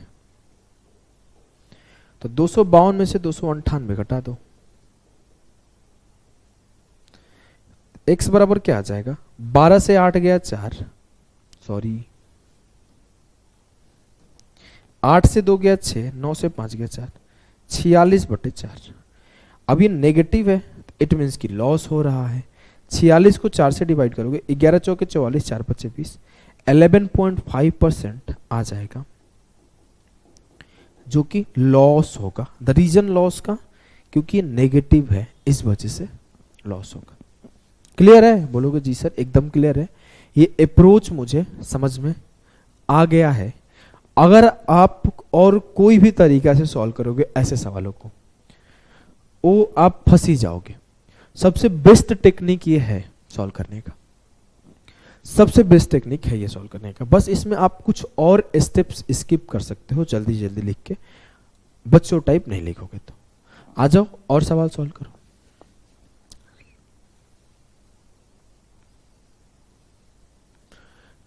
तो 252 में से 298 घटा दो, x बराबर क्या आ जाएगा, 12 से 8 गया 4, सॉरी 8 से 2 गया 6, 9 से 5 गया 4, 46/4। अब ये नेगेटिव है, इट मीन्स कि लॉस हो रहा है। 46 को 4 से डिवाइड करोगे, 11 चौके 44, 4 पच्चे 20, 11.5% आ जाएगा, जो कि लॉस होगा। द रीजन लॉस का, क्योंकि ये नेगेटिव है, इस वजह से लॉस होगा। क्लियर है? बोलोगे जी सर एकदम क्लियर है। ये अप्रोच मुझे समझ में आ गया है। अगर आप और कोई भी तरीका से सॉल्व करोगे ऐसे सवालों को, वो आप फंस ही जाओगे। सबसे बेस्ट टेक्निक ये है सॉल्व करने का, सबसे बेस्ट टेक्निक है ये सॉल्व करने का। बस इसमें आप कुछ और स्टेप्स स्किप कर सकते हो, जल्दी जल्दी लिख के, बच्चों टाइप नहीं लिखोगे तो। आ जाओ और सवाल सॉल्व करो।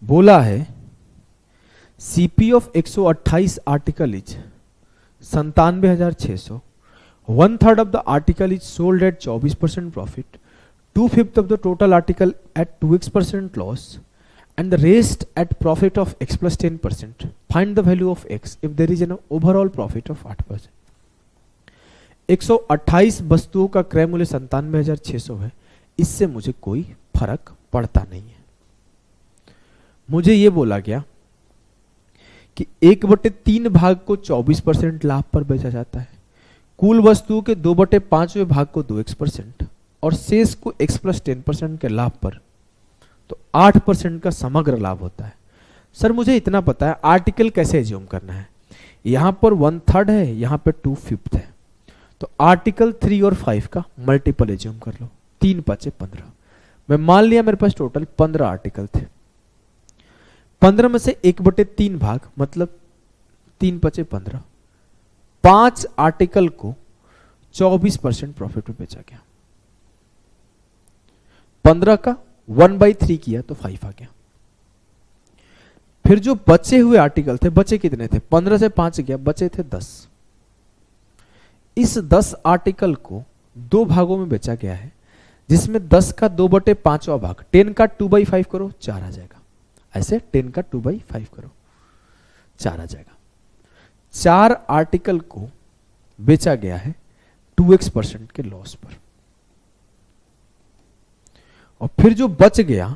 बोला है CP of 128 article is 97,600, 1/3 of the article is sold at 24% profit, 2/5 of the total article at 2x% loss, and the rest at profit of x plus 10%. Find the value of x if there is an overall profit of 8%. 128 वस्तुओं का क्रय मूल्य 97,600 है, इससे मुझे कोई फर्क पड़ता नहीं है। मुझे ये बोला गया कि 1/3 भाग को 24% लाभ पर बेचा जाता है, कुल वस्तुओं के 2/5वें भाग को 2x% और शेष को x plus 10% के लाभ पर, तो 8% का समग्र लाभ होता है। सर मुझे इतना पता है, आर्टिकल कैसे एज्यूम करना है। यहां पर 1/3 है, यहां पर 2/5 है, तो आर्टिकल 3 और 5 का मल्टीपल एज्यूम कर लो, 3 5 15। मैं मान लिया मेरे पास टोटल 15 आर्टिकल थे, 15 में से 1/3 भाग मतलब 3 5 15, 5 आर्टिकल को 24% प्रॉफिट में बेचा गया। 15 का 1/3 किया तो 5 आ गया। फिर जो बचे हुए आर्टिकल थे, बचे कितने थे, 15 से 5 गया, बचे थे 10। इस 10 आर्टिकल को 2 भागों में बेचा गया है, जिसमें 10 का 2/5वां भाग, 10 का 2/5 करो 4 आ जाएगा। ऐसे 10 का 2/5 करो 4 आ जाएगा। 4 आर्टिकल को बेचा गया है 2x% के लॉस पर, और फिर जो बच गया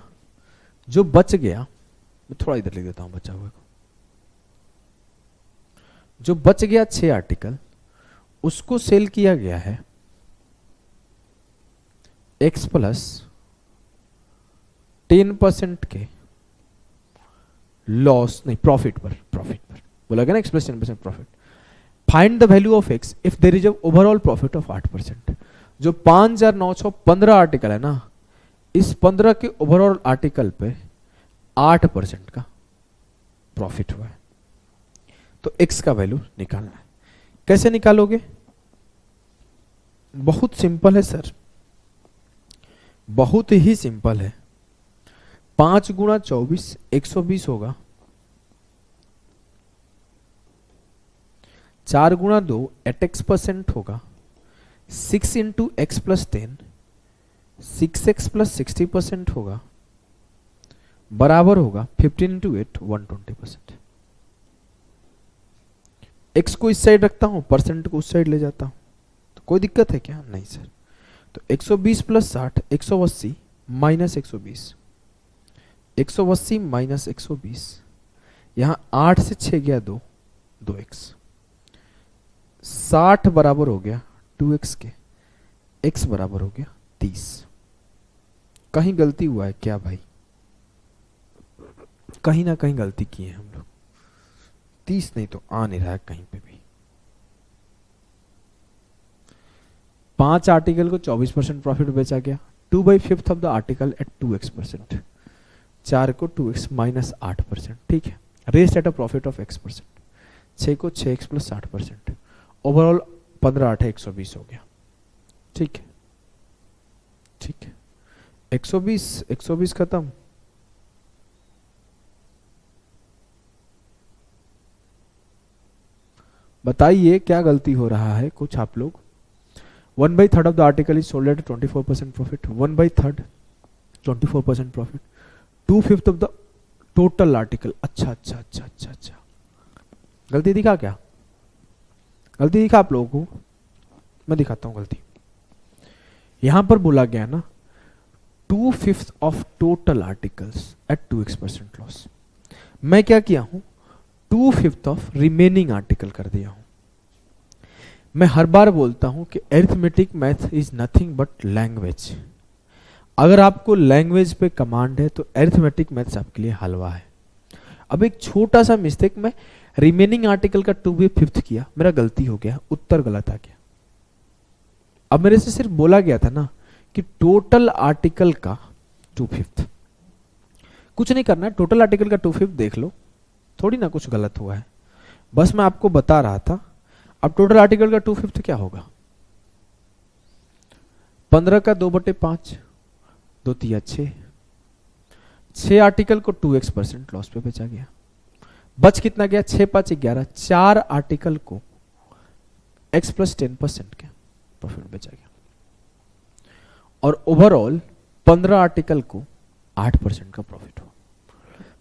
मैं थोड़ा इधर लिख देता हूं बचा हुए को, जो बच गया 6 आर्टिकल, उसको सेल किया गया है x plus 10% के लॉस, नहीं प्रॉफिट पर बोला गया ना, x plus 10% profit. Find the value of x if there is a overall profit of 8%। जो 5,915 आर्टिकल है ना, इस 15 के ओवरऑल आर्टिकल पे 8% का प्रॉफिट हुआ है, तो x का वैल्यू निकालना है। कैसे निकालोगे? बहुत सिंपल है सर, बहुत ही सिंपल है। 5 गुणा 24 120 होगा, 4 गुणा 2 8x% होगा, 6 into x plus 10 6x plus 60% होगा, बराबर होगा 15 इंटू 8 120%। x को इस साइड रखता हूं, परसेंट को उस साइड ले जाता हूं, तो कोई दिक्कत है क्या? नहीं सर। तो 120 प्लस 60 180 माइनस 120, 180 माइनस 120, यहां 8 से 6 गया 2x, 60 बराबर हो गया 2x के, x बराबर हो गया 30। कहीं गलती हुआ है क्या भाई? कहीं ना कहीं गलती की है हम लोग। 30 नहीं तो आ नहीं रहा है कहीं पे भी। 5 आर्टिकल को 24% प्रॉफिट बेचा गया, 2/5 of the article eight 2x%, 4 को 2x माइनस 8%, ठीक है। Rest at a profit of x%, 6 को 6x प्लस 60%, ओवरऑल 15 8 120 हो गया, ठीक है। ठीक है, 120 खत्म। बताइए क्या गलती हो रहा है कुछ आप लोग। 1/3 of the article is sold at 24% profit, 1/3 24% profit, 2/5 of the total article. अच्छा अच्छा अच्छा अच्छा अच्छा, गलती दिखा क्या? गलती दिखा आप लोगों को? मैं दिखाता हूं गलती। यहां पर बोला गया ना 2/5 of total articles at 2x% loss. मैं क्या किया हूं, 2/5 ऑफ रिमेनिंग आर्टिकल कर दिया हूं। मैं हर बार बोलता हूं कि arithmetic math is nothing but language. अगर आपको लैंग्वेज पे कमांड है तो अरिथमेटिक मैथ्स आपके लिए हलवा है। अब एक छोटा सा मिस्टेक, मैं रिमेनिंग आर्टिकल का 2/5 किया, मेरा गलती हो गया, उत्तर गलत आ गया। अब मेरे से सिर्फ बोला गया था ना कि टोटल आर्टिकल का 2/5। कुछ नहीं करना है, टोटल आर्टिकल का 2/5 देख लो, थोड़ी ना कुछ गलत हुआ है, बस मैं आपको बता रहा था। अब टोटल आर्टिकल का 2/5 क्या होगा, 15 का 2/5, 2 तिया 6 आर्टिकल को 2x% लॉस पे बेचा गया। बच कितना गया, 6 5 11, 4 आर्टिकल को x + 10% के प्रॉफिट बेचा गया। और ओवरऑल 15 आर्टिकल को 8% का प्रॉफिट हुआ।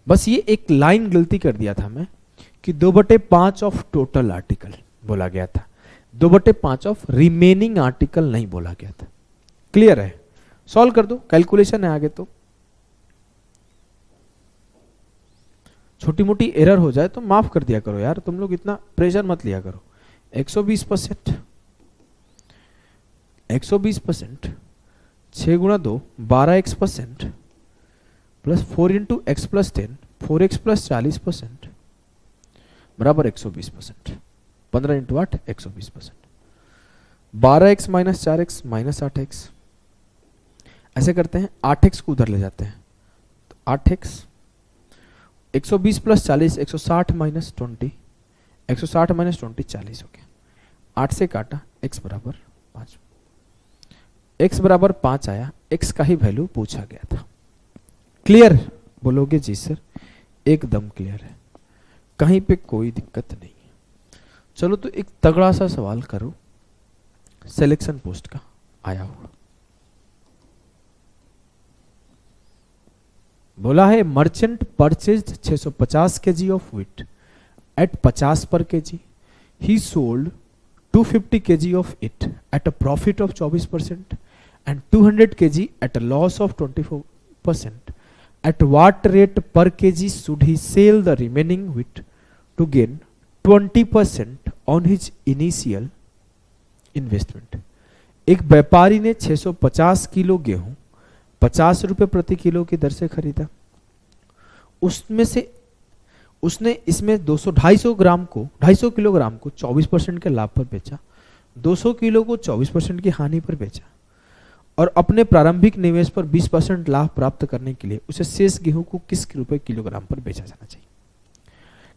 बस ये एक लाइन गलती कर दिया था मैं कि 2/5 ऑफ टोटल आर्टिकल बोला गया था, 2/5 ऑफ रिमेनिंग आर्टिकल नहीं बोला गया था। क्लियर है? सॉल्व कर दो, कैलकुलेशन है आगे। तो छोटी मोटी एरर हो जाए तो माफ कर दिया करो यार, तुम लोग इतना प्रेशर मत लिया करो। 120%, 120%, 6 × 2 12x% प्लस 4 × x + 10 4x + 40% बराबर 120%। 15 × 8 120%। 12x - 4x - 8x। ऐसे करते हैं, 8x को उधर ले जाते हैं तो 8x, 120 + 40 160 - 20, 160 - 20 40 हो गया। 8 से काटा, x बराबर 5, x बराबर 5 आया। x का ही वैल्यू पूछा गया था। क्लियर? बोलोगे जी सर, एकदम क्लियर है, कहीं पे कोई दिक्कत नहीं है। चलो तो एक तगड़ा सा सवाल करो, सिलेक्शन पोस्ट का आया हुआ। बोला है merchant purchased 650 kg of wheat at 50 per kg, he sold 250 kg of it at a profit of 24% and 200 kg at a loss of 24%. At what rate per kg should he sell the remaining wheat to gain 20% on his initial investment? एक व्यापारी ने 650 kilo गेहूं 50 रुपए प्रति kilo की दर से खरीदा। उसमें से उसने इसमें 250 ग्राम को 250 किलोग्राम को 24% के लाभ पर बेचा, 200 किलो को 24% की हानि पर बेचा और अपने प्रारंभिक निवेश पर 20% लाभ प्राप्त करने के लिए उसे शेष गेहूं को किस रुपए किलोग्राम पर बेचा जाना चाहिए?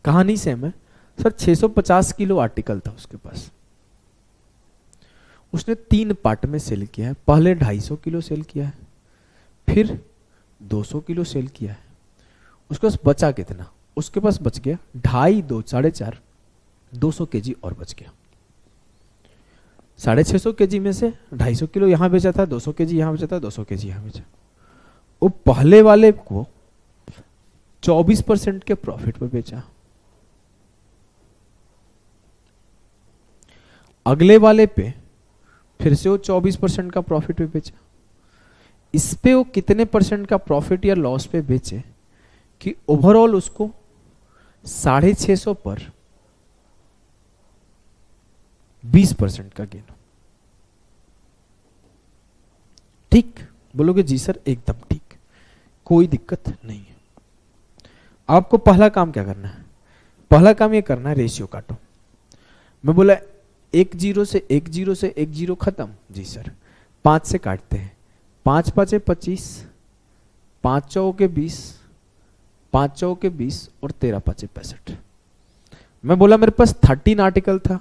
कहानी सेम है सर। 650 किलो आर्टिकल था उसके पास, उसने 3 पार्ट में सेल किया है। पहले 250 किलो सेल किया है, फिर 200 किलो सेल किया है। उसके पास बचा कितना? उसके पास बच गया 2.5 2 4.5 200 केजी और बच गया। 650 केजी में से 250 किलो यहां बेचा था, 200 केजी यहां बेचा था, 200 केजी यहां बेचा। वो पहले वाले को 24% के प्रॉफिट पर बेचा, अगले वाले पे फिर से वो 24% का प्रॉफिट पे बेचा। इस पे वो कितने परसेंट का प्रॉफिट या लॉस पे बेचे कि ओवरऑल उसको 650 पर 20% का गेन। ठीक बोलोगे जी सर, एकदम ठीक, कोई दिक्कत नहीं है। आपको पहला काम क्या करना है? पहला काम ये करना है, रेशियो काटो। मैं बोला 1 0 से 1 0 से 1 0 खत्म। जी सर, 5 से काटते हैं। 5 5 25, 5 चौके 20, 5 चौके 20 और 13 5 65। मैं बोला मेरे पास 13 आर्टिकल था,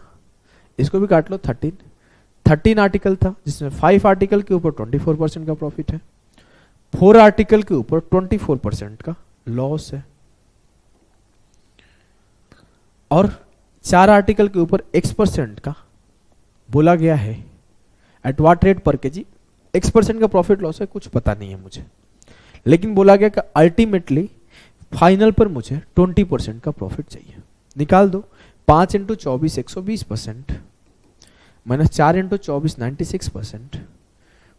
इसको भी काट लो। 13 आर्टिकल था जिसमें 5 आर्टिकल के ऊपर 24% का प्रॉफिट है, 4 आर्टिकल के ऊपर 24% का लॉस है और 4 आर्टिकल के ऊपर x% का बोला गया है, एट वाट रेट पर केजी। x% का प्रॉफिट लॉस है, कुछ पता नहीं है मुझे, लेकिन बोला गया कि अल्टीमेटली फाइनल पर मुझे 20% का प्रॉफिट चाहिए। निकाल दो, 5 into 24 120%, minus 4 into 24 96%,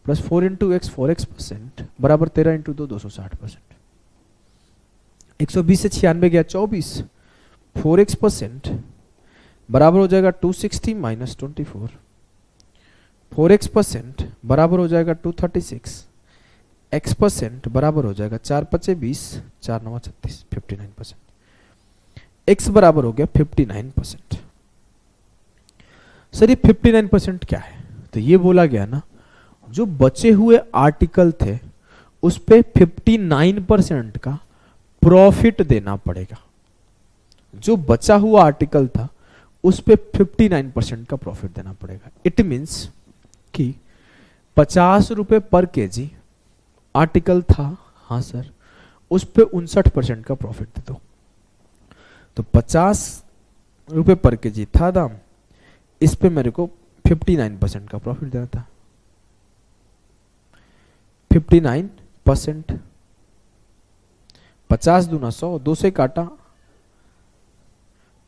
plus 4 into x 4x% बराबर 13 इंटू 2 260%। 120 से 96 गया 24, 4x% बराबर हो जाएगा 260 माइनस 24, 4x% बराबर हो जाएगा 236, x% बराबर हो जाएगा 4 5 20, 4 9 36, 59%। x बराबर हो गया 59%। सर ये 59% क्या है? तो ये बोला गया ना, जो बचे हुए आर्टिकल थे उस पे 59% का प्रॉफिट देना पड़ेगा। जो बचा हुआ आर्टिकल था उस पे 59% का प्रॉफिट देना पड़ेगा। इट मींस कि 50 रुपए पर केजी आर्टिकल था, हाँ सर, उस पे 59% का प्रॉफिट दे दो। तो 50 रुपए पर केजी था दाम, इस पे मेरे को 59% का प्रॉफिट देना था। 59%, 50 दूना 100, 2 से काटा,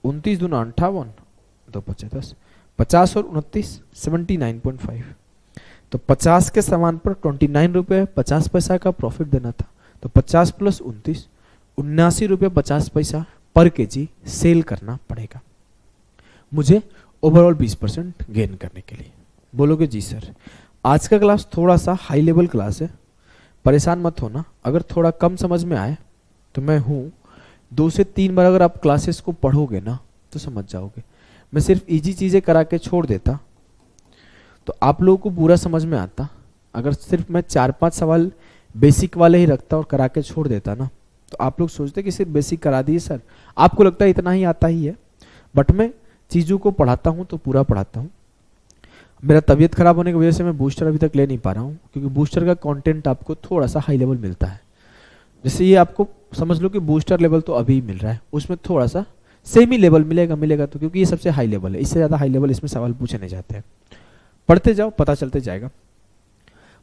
29 दूना 58, 2 5 10, 50 और 29 79.5। तो 50 के सामान पर 29 रुपए 50 पैसा का प्रॉफिट देना था। तो 50 प्लस 29 79 रुपए 50 पैसा पर केजी सेल करना पड़ेगा मुझे ओवरऑल 20% गेन करने के लिए। बोलोगे जी सर, आज का क्लास थोड़ा सा हाई लेवल क्लास है, परेशान मत होना। अगर थोड़ा कम समझ में आए तो मैं हूँ, 2 से 3 बार अगर आप क्लासेस को पढ़ोगे ना तो समझ जाओगे। मैं सिर्फ इजी चीज़ें करा के छोड़ देता तो आप लोगों को पूरा समझ में आता। अगर सिर्फ मैं 4-5 सवाल बेसिक वाले ही रखता और करा के छोड़ देता ना, तो आप लोग सोचते कि सिर्फ बेसिक करा दिए सर, आपको लगता है इतना ही आता ही है। बट मैं चीज़ों को पढ़ाता हूँ तो पूरा पढ़ाता हूँ। मेरा तबीयत खराब होने की वजह से मैं बूस्टर अभी तक ले नहीं पा रहा हूँ, क्योंकि बूस्टर का कंटेंट आपको थोड़ा सा हाई लेवल मिलता है। जैसे ये आपको समझ लो कि बूस्टर लेवल तो अभी मिल रहा है, उसमें थोड़ा सा सेमी लेवल मिलेगा तो, क्योंकि ये सबसे हाई लेवल है। इससे ज़्यादा हाई लेवल इसमें सवाल पूछे नहीं जाते हैं। पढ़ते जाओ, पता चलते जाएगा।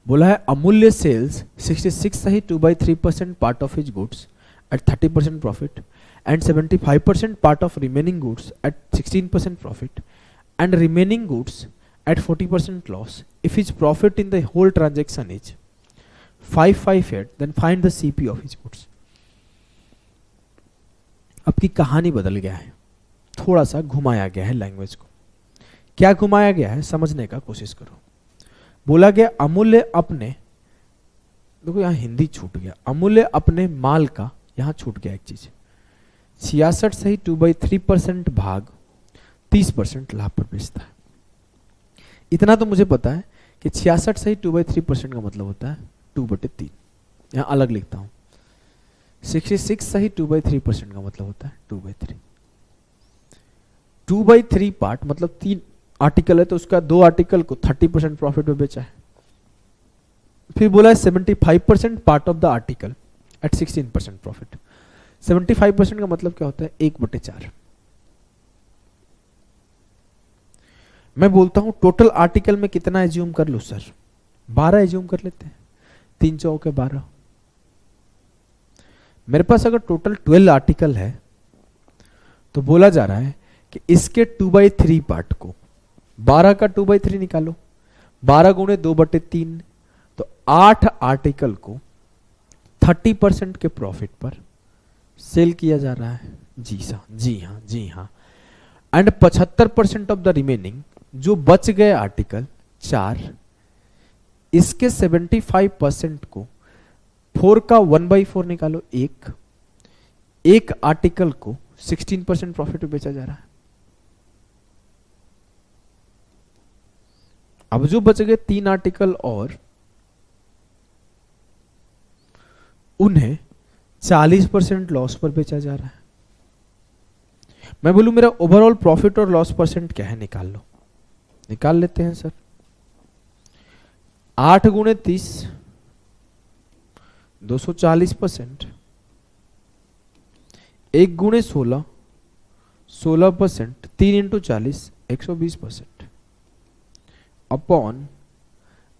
बोला है अमूल्य सेल्स 66 सही 2/3% part of his goods at 30% profit and 75% part of remaining goods at 16% profit and remaining goods at 40% loss. If his profit in the whole transaction is 558, then find the CP of his goods. अब की कहानी बदल गया है, थोड़ा सा घुमाया गया है लैंग्वेज को। क्या घुमाया गया है समझने का कोशिश करो। बोला गया अमूल्य अपने, देखो यहाँ हिंदी छूट गया, अमूल्य अपने माल का, यहाँ छूट गया एक चीज, 66 सही 2/3% भाग 30% लाभ पर बेचता है। इतना तो मुझे पता है कि 66 सही 2/3% का मतलब होता है 2/3। यहां अलग लिखता हूं, 66 सही 2/3% का मतलब होता है 2/3। 2/3 पार्ट मतलब 3 आर्टिकल है तो उसका 2 आर्टिकल को 30% प्रॉफिट में बेचा है। फिर बोला है 75% part of the article at 16% profit. 75% का मतलब क्या होता है 1/4। मैं बोलता हूं टोटल आर्टिकल में कितना एज्यूम कर लूं सर, 12 एज्यूम कर लेते हैं, 3 चौके 12। मेरे पास अगर टोटल 12 आर्टिकल है तो बोला जा रहा है कि इसके 2/3 पार्ट को, 12 का 2/3 निकालो, 12 गुणे 2/3, तो 8 आर्टिकल को 30% के प्रॉफिट पर सेल किया जा रहा है। जी हाँ। एंड 75% ऑफ द रिमेनिंग, जो बच गए आर्टिकल 4, इसके 75% को 4 का 1/4 निकालो, एक आर्टिकल को 16% प्रॉफिट में बेचा जा रहा है। अब जो बच गए 3 आर्टिकल और उन्हें 40% लॉस पर बेचा जा रहा है। मैं बोलूं मेरा ओवरऑल प्रॉफिट और लॉस परसेंट क्या है, निकाल लो। निकाल लेते हैं सर। 8 गुणे 30 240%, 1 गुणे 16 16%, 3 इंटू 40 120% अपॉन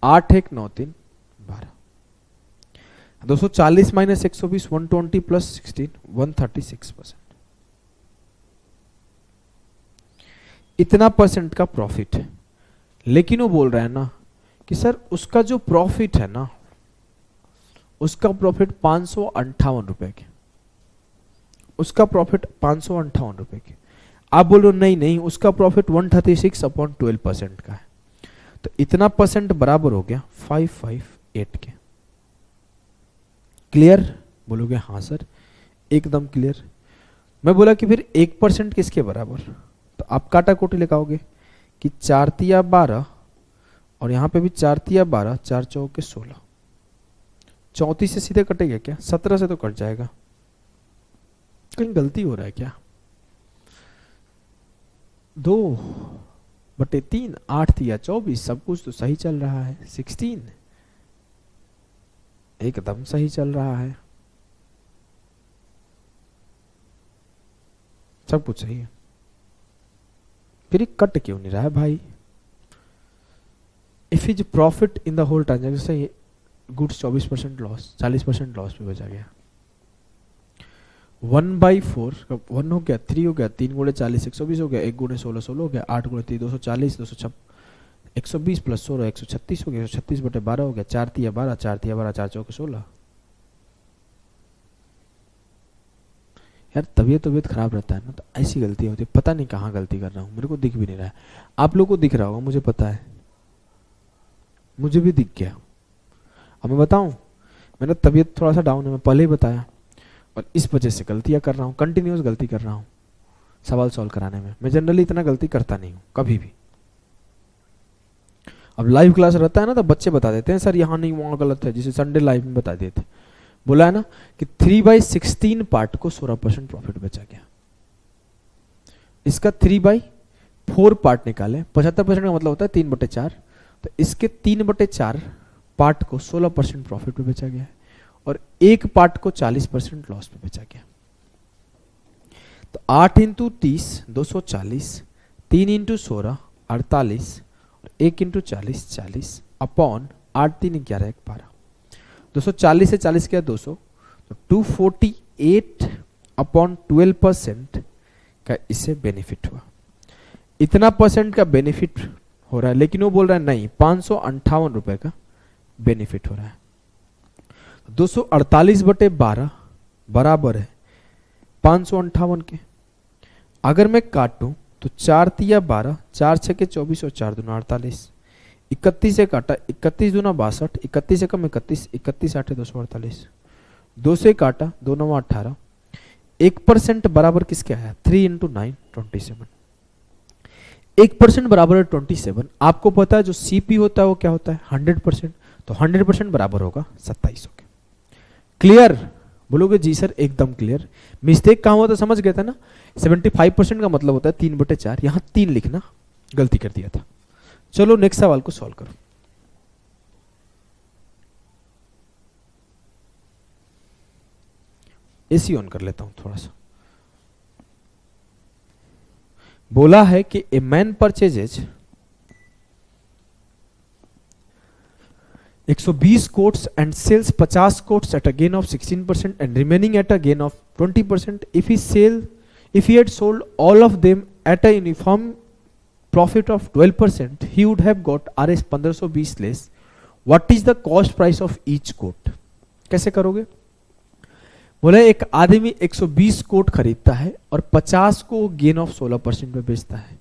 8 1 9 3 12। 240 minus 120 120 plus 16 136%। इतना परसेंट का प्रॉफिट है, लेकिन वो बोल रहा है ना कि सर उसका जो प्रॉफिट है ना, उसका प्रॉफिट 558 रुपए के, उसका प्रॉफिट 558 रुपए के। आप बोल रहे हो नहीं नहीं, उसका प्रॉफिट 136 अपॉन 12% का है, तो इतना परसेंट बराबर हो गया 558 के। क्लियर? बोलोगे हाँ सर एकदम क्लियर। मैं बोला कि फिर 1% किसके बराबर, तो आप काटा कोटी लगाओगे कि 4 तिया 12 और यहां पे भी 4 तिया 12, 4 चौके 16, 34 से सीधे कटेगा क्या? 17 से तो कट जाएगा। कहीं गलती हो रहा है क्या? 2/3 8 तिया 24, सब कुछ तो सही चल रहा है। 16 एकदम सही चल रहा है, सब कुछ सही है, फिर कट क्यों नहीं रहा है भाई? If is profit in the whole transaction, goods 24% loss, 40% loss पे बचा गया। 1/4 1 हो गया, 3 हो गया, 3 गुणे 40 120 हो गया, 1 गुणे 16 16 हो गया, 8 गुणे 3 240 120 प्लस 16 136 हो गया, 136/12 हो गया, 4 तिया 12 4 तिया 12 4 चौके 16। यार तबीयत खराब रहता है ना, तो ऐसी गलती होती है, पता नहीं कहाँ गलती कर रहा हूँ, मेरे को दिख भी नहीं रहा है। आप लोगों को दिख रहा होगा, मुझे पता है, मुझे भी दिख गया। अब मैं बताऊं, मेरा तबीयत थोड़ा सा डाउन है, मैं पहले ही बताया, और इस वजह से गलतियां कर रहा हूँ, कंटिन्यूस गलती कर रहा हूँ सवाल सॉल्व कराने में। मैं जनरली इतना गलती करता नहीं हूँ कभी भी। अब लाइव क्लास रहता है ना, तो बच्चे बता देते हैं सर यहाँ नहीं वहाँ गलत है, जिसे संडे लाइव में बता देते। बोला है ना कि 3/16 पार्ट को 16% प्रॉफिट बचा गया। इसका 3/4 पार्ट निकाले, 75% का मतलब होता है 3/4, तो इसके 3/4 पार्ट को 16% प्रॉफिट पे बेचा गया है, और एक पार्ट को 40% लॉस पे बेचा गया। तो 8 इंटू 30 240, 3 इंटू 16 48, 1 इंटू 40 40 अपॉन 8 3 11 1 12। 240 से 40 किया 200, तो 248 अपॉन 12% का इससे बेनिफिट हुआ। इतना परसेंट का बेनिफिट हो रहा है, लेकिन वो बोल रहा है नहीं 558 रुपए का बेनिफिट हो रहा है। 248/12 बराबर है 558 के। अगर मैं काटूं तो 4 तिया 12, 4 छके 24 और 4 दूना 48, 31 से काटा 31 दूना 62, 31 से कम 31, 31 8 248, 2 से काटा 2 9 18। 1% बराबर किसके आया? 3 इंटू 9 27। 1% बराबर है 27। आपको पता है जो सीपी होता है वो क्या होता है? 100%, तो 100% बराबर होगा 27 के। क्लियर? बोलोगे जी सर एकदम क्लियर। मिस्टेक कहां हुआ था समझ गए थे ना? 75% का मतलब होता है 3/4, यहां 3 लिखना गलती कर दिया था। चलो नेक्स्ट सवाल को सॉल्व करो। एसी ऑन कर लेता हूं थोड़ा सा। बोला है कि a man purchases 120 coats and sells 50 coats at a gain of 16% and remaining at a gain of 20%। if he had sold all of them at a uniform profit of 12%, he would have got RS 1520 less. What is the cost price of each coat? कैसे करोगे? बोला एक आदमी 120 coat खरीदता है और 50 को gain of 16% में बेचता है।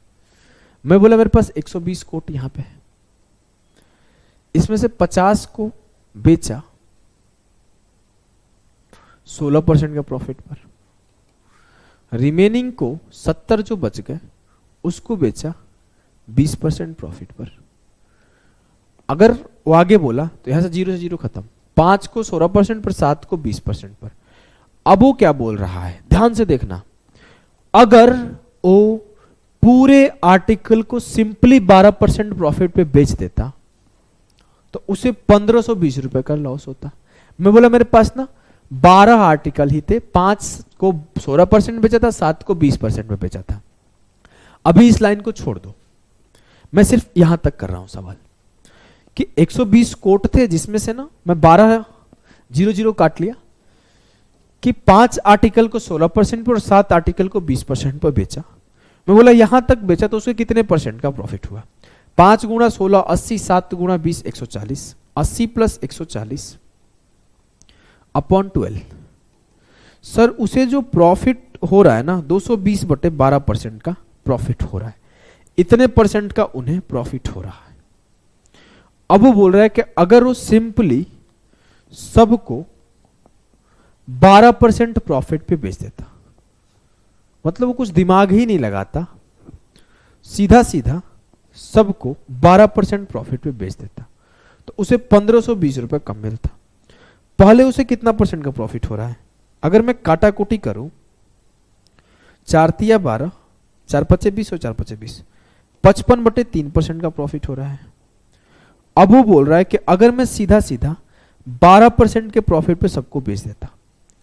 मैं बोला मेरे पास 120 कोट यहां पे है, इसमें से 50 को बेचा 16% का प्रॉफिट पर, रिमेनिंग को 70 जो बच गए उसको बेचा 20% प्रॉफिट पर। अगर वो आगे बोला तो यहां से 0 से 0 खत्म, 5 को 16% पर, 7 को 20% पर। अब वो क्या बोल रहा है ध्यान से देखना, अगर वो पूरे आर्टिकल को सिंपली 12% प्रॉफिट पे बेच देता तो उसे 1520 रुपए का लॉस होता। मैं बोला मेरे पास ना 12 आर्टिकल ही थे, 5 को 16% बेचा था, 7 को 20% में बेचा था। अभी इस लाइन को छोड़ दो, मैं सिर्फ यहां तक कर रहा हूं सवाल कि 120 कोट थे जिसमें से ना मैं 12 0 काट लिया कि 5 आर्टिकल को 16% पर और 7 आर्टिकल को 20% पर बेचा। मैं बोला यहां तक बेचा तो उसके कितने परसेंट का प्रॉफिट हुआ? 5 गुणा 16 80, 7 गुणा 20 140, 80 प्लस 140 अपॉन 12। सर उसे जो प्रॉफिट हो रहा है ना 220 बटे 12% का प्रॉफिट हो रहा है, इतने परसेंट का उन्हें प्रॉफिट हो रहा है। अब वो बोल रहा है कि अगर वो सिंपली सबको 12% प्रॉफिट पे बेच देता, मतलब वो कुछ दिमाग ही नहीं लगाता, सीधा सीधा सबको 12% प्रॉफिट पे बेच देता, तो उसे 1520 रुपए कम मिलता। पहले उसे कितना परसेंट का प्रॉफिट हो रहा है? अगर मैं काटाकुटी करूं, 4 तिया 12, 4 पचे 20 और 4 पचे 20, 55 बटे 3% का प्रॉफिट हो रहा है। अब वो बोल रहा है कि अगर मैं सीधा सीधा 12% के प्रॉफिट पे सबको बेच देता,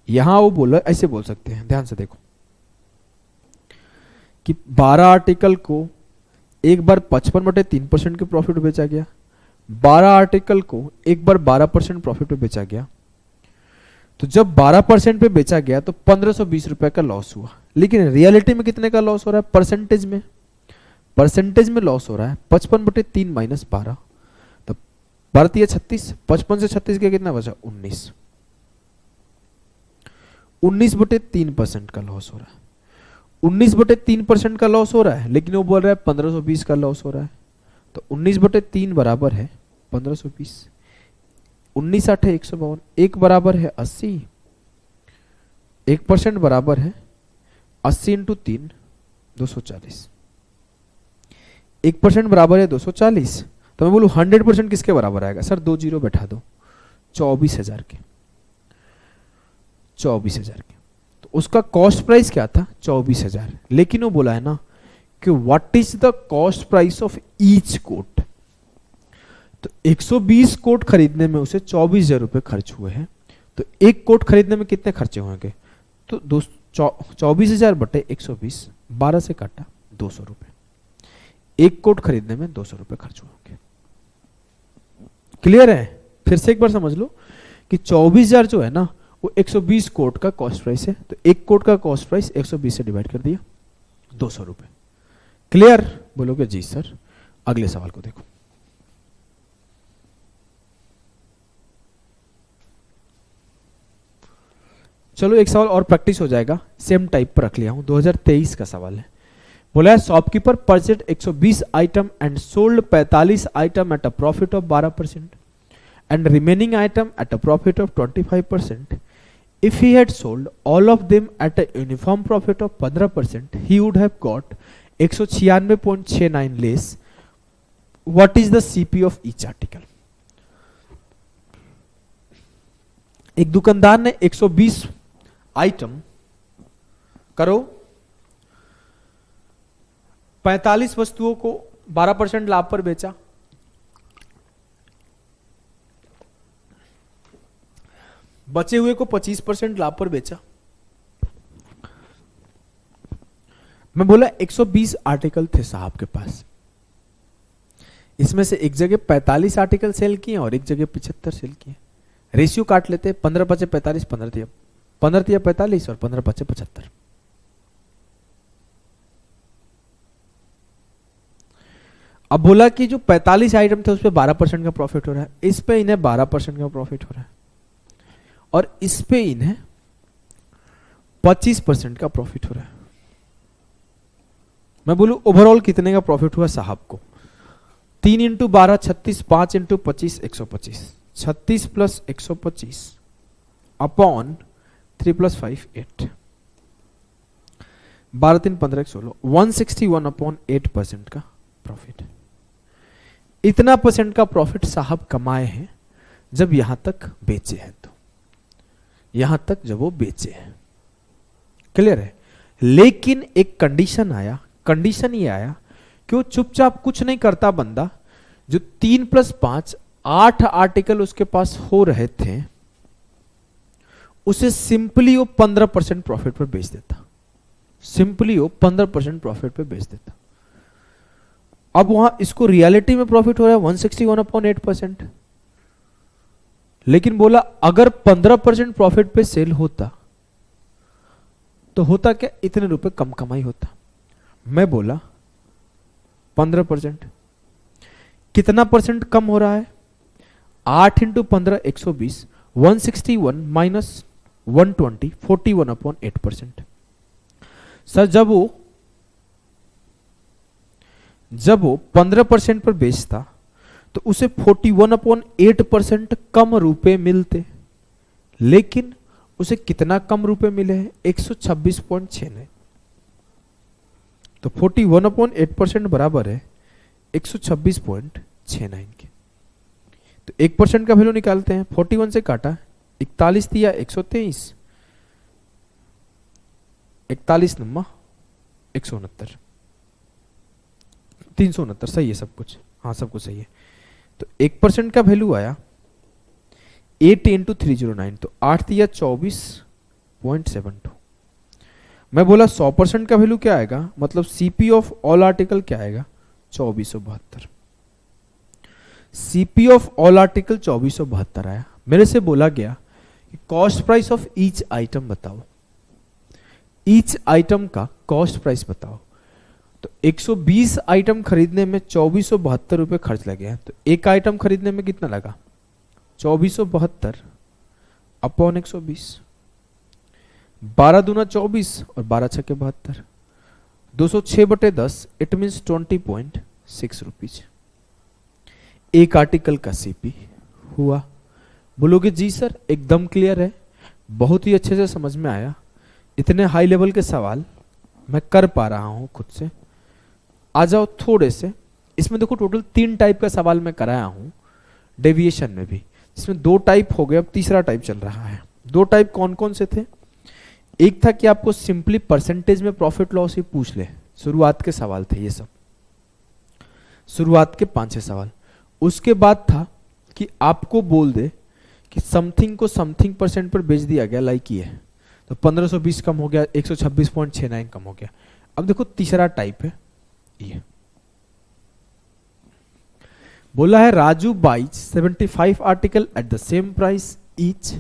यहां वो बोल रहा है, ऐसे बोल सकते हैं, ध्यान से देखो कि 12 आर्टिकल को एक बार 55 बटे 3% के प्रॉफिट पे बेचा गया, 12 आर्टिकल को एक बार 12% प्रॉफिट पे बेचा गया, तो जब 12% पे बेचा गया तो 1520 रुपए का लॉस हुआ। लेकिन रियलिटी में कितने का लॉस हो रहा है? परसेंटेज में लॉस हो रहा है 55 बटे 3 माइनस 12, तो 12 36, 55 से 36 के कितना बचा? 19 बटे 3% का लॉस हो रहा है। 19 बटे 3% का लॉस हो रहा है, लेकिन वो बोल रहा है 1520 का लॉस हो रहा है, तो 19 बटे 3 बराबर है 1520, 19 8 152, 1 बराबर है 80, 1% बराबर है 80 इंटू 3 240, 1% बराबर है 240, तो मैं बोलूं 100% किसके बराबर आएगा? सर 2 जीरो बैठा दो, 24,000 के, 24,000 के। तो उसका कॉस्ट प्राइस क्या था? 24,000। लेकिन वो बोला है ना कि what is the cost price of each coat, तो 120 कोट खरीदने में उसे 24,000 रुपए खर्च हुए हैं, तो एक कोट खरीदने में कितने खर्चे होंगे? तो 24,000 बटे 120, 12 से काटा 200 रुपए, एक कोट खरीदने में 200 रुपए खर्च होंगे। क्लियर है? फिर से एक बार समझ लो कि 24,000 जो है ना वो 120 कोट का कॉस्ट प्राइस है, तो एक कोट का कॉस्ट प्राइस 120 से डिवाइड कर दिया, 200 रुपए। क्लियर? बोलोगे जी सर। अगले सवाल को देखो, चलो एक सवाल और प्रैक्टिस हो जाएगा, सेम टाइप पर रख लिया हूं, 2023 का सवाल है। बोला है shopkeeper purchase 120 item and sold 45 item eight a profit of 12% and remaining item at a profit of 25%. If he had sold all of them at a uniform profit of 15%, he would have got 196.69 less. What is the CP of each article? एक दुकानदार ने 120 item करो 45 वस्तुओं को 12% लाभ पर बेचा, बचे हुए को 25% लाभ पर बेचा। मैं बोला 120 आर्टिकल थे साहब के पास, इसमें से एक जगह 45 आर्टिकल सेल किए और एक जगह 75 सेल किए। रेशियो काट लेते, 15 पचे 45, 15 तिया 45 और 15 पचे 75। अब बोला कि जो 45 आइटम थे उस पर 12% का प्रॉफिट हो रहा है, इस पे इन्हें 12% का प्रॉफिट हो रहा है, और इस पे इन्हें 25% का प्रॉफिट हो रहा है। मैं बोलूं ओवरऑल कितने का प्रॉफिट हुआ साहब को? 3 into 12 36, 5 into 25 125, 36 plus 125 upon 3 plus 5 8, 12 3 15 16, 161 upon 8% का प्रॉफिट। इतना परसेंट का प्रॉफिट साहब कमाए हैं जब यहां तक बेचे हैं, तो यहां तक जब वो बेचे हैं। क्लियर है? लेकिन एक कंडीशन आया, कंडीशन ये आया कि वो चुपचाप कुछ नहीं करता बंदा, जो 3 प्लस 5 8 आर्टिकल उसके पास हो रहे थे उसे सिंपली वो 15% प्रॉफिट पर बेच देता, सिंपली वो 15% प्रॉफिट पे बेच देता। अब वहां इसको रियलिटी में प्रॉफिट हो रहा है 161/8%, लेकिन बोला अगर 15% प्रॉफिट पे सेल होता तो होता क्या, इतने रुपए कम कमाई होता। मैं बोला 15%, कितना परसेंट कम हो रहा है, 8 × 15 120, 161 माइनस 120 41/8%। सर जब वो 15% पर बेचता तो उसे 41/8% कम रुपए मिलते, लेकिन उसे कितना कम रुपए मिले हैं, 126.69। तो 41/8% बराबर है 126.69 के। तो 1% का वैल्यू निकालते हैं, 41 से काटा 41 दिया 123, 41 नम्मा 169, 369, सही है सब कुछ, हाँ सब कुछ सही है। तो 1% का वैल्यू आया 8 × 309, तो 8 दिया 24.72। मैं बोला 100% का वैल्यू क्या आएगा, मतलब सीपी ऑफ ऑल आर्टिकल क्या आएगा, 2472। सीपी ऑफ ऑल आर्टिकल 2472 आया। मेरे से बोला गया कि cost price of each item बताओ, ईच आइटम का कॉस्ट प्राइस बताओ। तो 120 आइटम खरीदने में 2472 रुपए खर्च लगे हैं, तो एक आइटम खरीदने में कितना लगा, 2472/120, 12 दूना 24 और 12 छके 72, 206/10, इट मीन्स 20.6 रुपीज। एक आर्टिकल का सीपी हुआ। बोलोगे जी सर एकदम क्लियर है, बहुत ही अच्छे से समझ में आया, इतने हाई लेवल के सवाल मैं कर पा रहा हूं खुद से। आ जाओ थोड़े से, इसमें देखो टोटल 3 टाइप का सवाल मैं कराया हूं डेविएशन में भी, जिसमें 2 टाइप हो गए, अब तीसरा टाइप चल रहा है। 2 टाइप कौन कौन से थे, एक था कि आपको सिंपली परसेंटेज में प्रॉफिट लॉस ही पूछ ले, शुरुआत के सवाल थे ये सब, शुरुआत के 5-6 सवाल। उसके बाद था कि आपको बोल दे कि समथिंग को समथिंग % पर बेच दिया गया, लाइक ये तो 1520 कम हो गया, 126.69 कम हो गया। अब देखो तीसरा टाइप है ये, बोला है Raju buys 75 article at the same price each,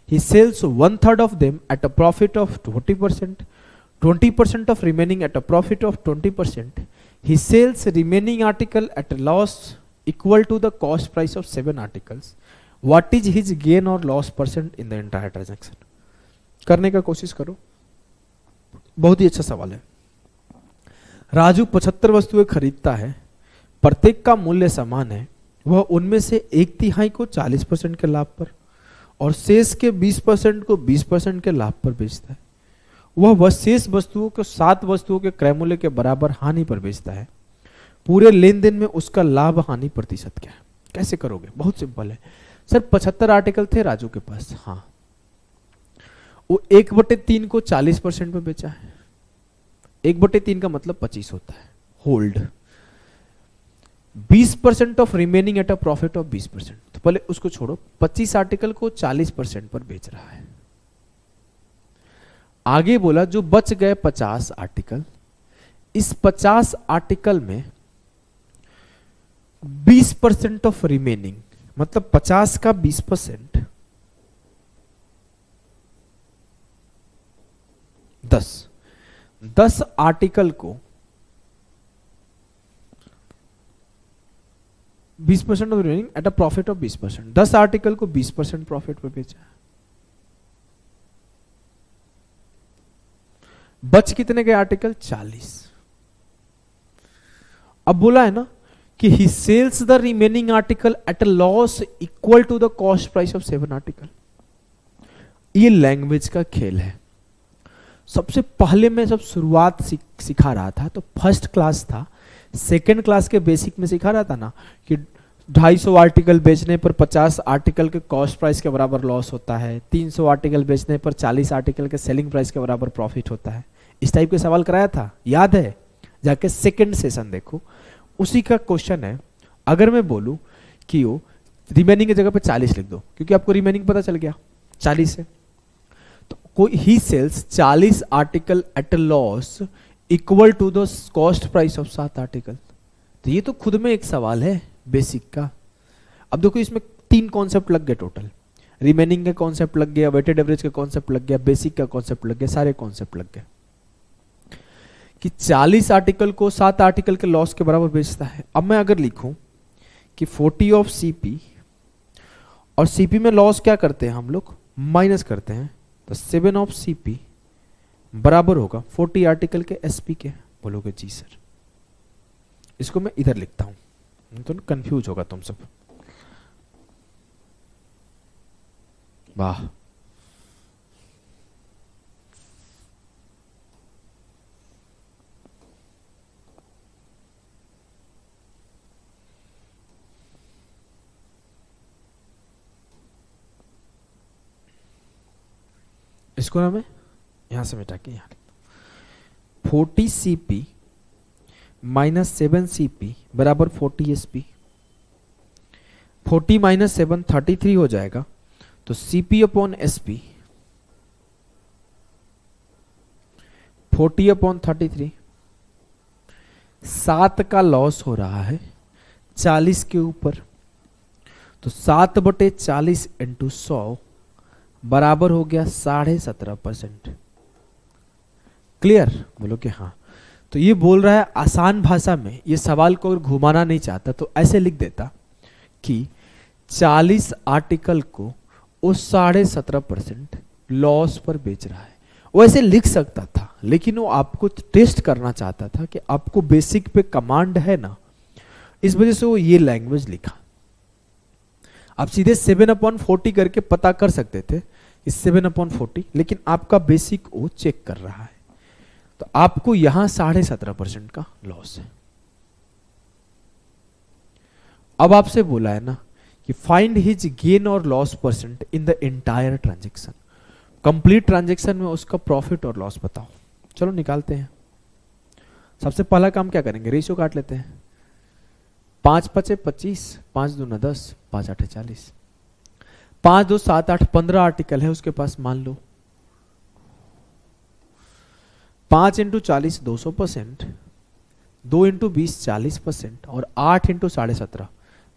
he sells 1/3 of them at a profit of 20%, 20% of remaining at a profit of 20%, he sells remaining article at a loss equal to the cost price of 7 articles, what is his gain or loss % in the entire transaction। करने का कोशिश करो, बहुत ही अच्छा सवाल है। राजू 75 वस्तुएं खरीदता है, प्रत्येक का मूल्य समान है, वह उनमें से 1/3 को 40% के लाभ पर और शेष के 20% को 20% के लाभ पर बेचता है। वह शेष वस्तुओं को 7 वस्तुओं के क्रय मूल्य के बराबर हानि पर बेचता है। पूरे लेन देन में उसका लाभ हानि प्रतिशत क्या है। कैसे करोगे, बहुत सिंपल है सर। 75 आर्टिकल थे राजू के पास, हाँ, वो 1/3 को 40% में बेचा है। 1/3 का मतलब 25 होता है, hold. 20% of remaining at a profit of 20%, तो पहले उसको छोड़ो, 25 आर्टिकल को 40% पर बेच रहा है। आगे बोला जो बच गए 50 आर्टिकल, इस 50 आर्टिकल में 20% ऑफ रिमेनिंग, मतलब 50 का 20%, 10 आर्टिकल को 20% of remaining at a profit of 20%, 10 article को 20% प्रॉफिट पे बेचा है। बच कितने गए आर्टिकल, 40। अब बोला है ना कि he sells the remaining article at a loss equal to the cost price of 7 article. ये लैंग्वेज का खेल है। सबसे पहले मैं जब शुरुआत सिखा रहा था तो फर्स्ट क्लास था, सेकेंड क्लास के बेसिक में सिखा रहा था ना कि 250 आर्टिकल बेचने पर 50 आर्टिकल के कॉस्ट प्राइस के बराबर लॉस होता है, 300 आर्टिकल बेचने पर 40 आर्टिकल के सेलिंग प्राइस के बराबर प्रॉफिट होता है। इस टाइप के सवाल कराया था, याद है? जाके सेकेंड सेशन देखो, उसी का क्वेश्चन है। अगर मैं बोलूं कि वो रिमेनिंग की जगह पे 40 लिख दो, क्योंकि आपको रिमेनिंग पता चल गया 40 है, कोई he sells 40 article at a loss equal to the cost price of 7 article. तो ये तो खुद में एक सवाल है बेसिक का। अब देखो इसमें 3 कॉन्सेप्ट लग गए टोटल, रिमेनिंग का कॉन्सेप्ट लग गया, वेटेड एवरेज का कॉन्सेप्ट लग गया, बेसिक का कॉन्सेप्ट लग गया, सारे कॉन्सेप्ट लग गए कि 40 आर्टिकल को 7 आर्टिकल के लॉस के बराबर बेचता है। अब मैं अगर लिखूं कि 40 ऑफ सीपी, और सीपी में लॉस क्या करते हैं हम लोग, माइनस करते हैं, तो 7 ऑफ सीपी बराबर होगा 40 आर्टिकल के एसपी के। बोलोगे जी सर, इसको मैं इधर लिखता हूं तो कंफ्यूज होगा तुम सब। वाह, इसको ना मैं यहां से मिटा के यहां 40 सीपी माइनस 7 सीपी बराबर 40 एसपी। 40 माइनस 7 33 हो जाएगा, तो सीपी अपॉन एसपी 40 अपॉन 33। 7 का लॉस हो रहा है 40 के ऊपर, तो 7/40 इंटू 100 बराबर हो गया 17.5%। क्लियर? बोलो कि हाँ। तो ये बोल रहा है आसान भाषा में, ये सवाल को अगर घुमाना नहीं चाहता तो ऐसे लिख देता कि 40 आर्टिकल को वो 17.5% लॉस पर बेच रहा है। वो ऐसे लिख सकता था, लेकिन वो आपको टेस्ट करना चाहता था कि आपको बेसिक पे कमांड है ना, इस वजह से वो ये लैंग्वेज लिखा। आप सीधे 7/40 करके पता कर सकते थे इस 7/40, लेकिन आपका बेसिक वो चेक कर रहा है, तो आपको यहां 17.5% का लॉस है। अब आपसे बोला है ना कि फाइंड हिज गेन और loss percent in the entire transaction. Complete transaction में उसका प्रॉफिट और लॉस बताओ। चलो निकालते हैं। सबसे पहला काम क्या करेंगे, रेशियो काट लेते हैं। 5 5 25, 5 2 10, 5 8 40, 5 2 7 8 15 आर्टिकल है उसके पास मान लो। 5 इंटू 40 200%, 2 इंटू 20 40%, और 8 इंटू 17.5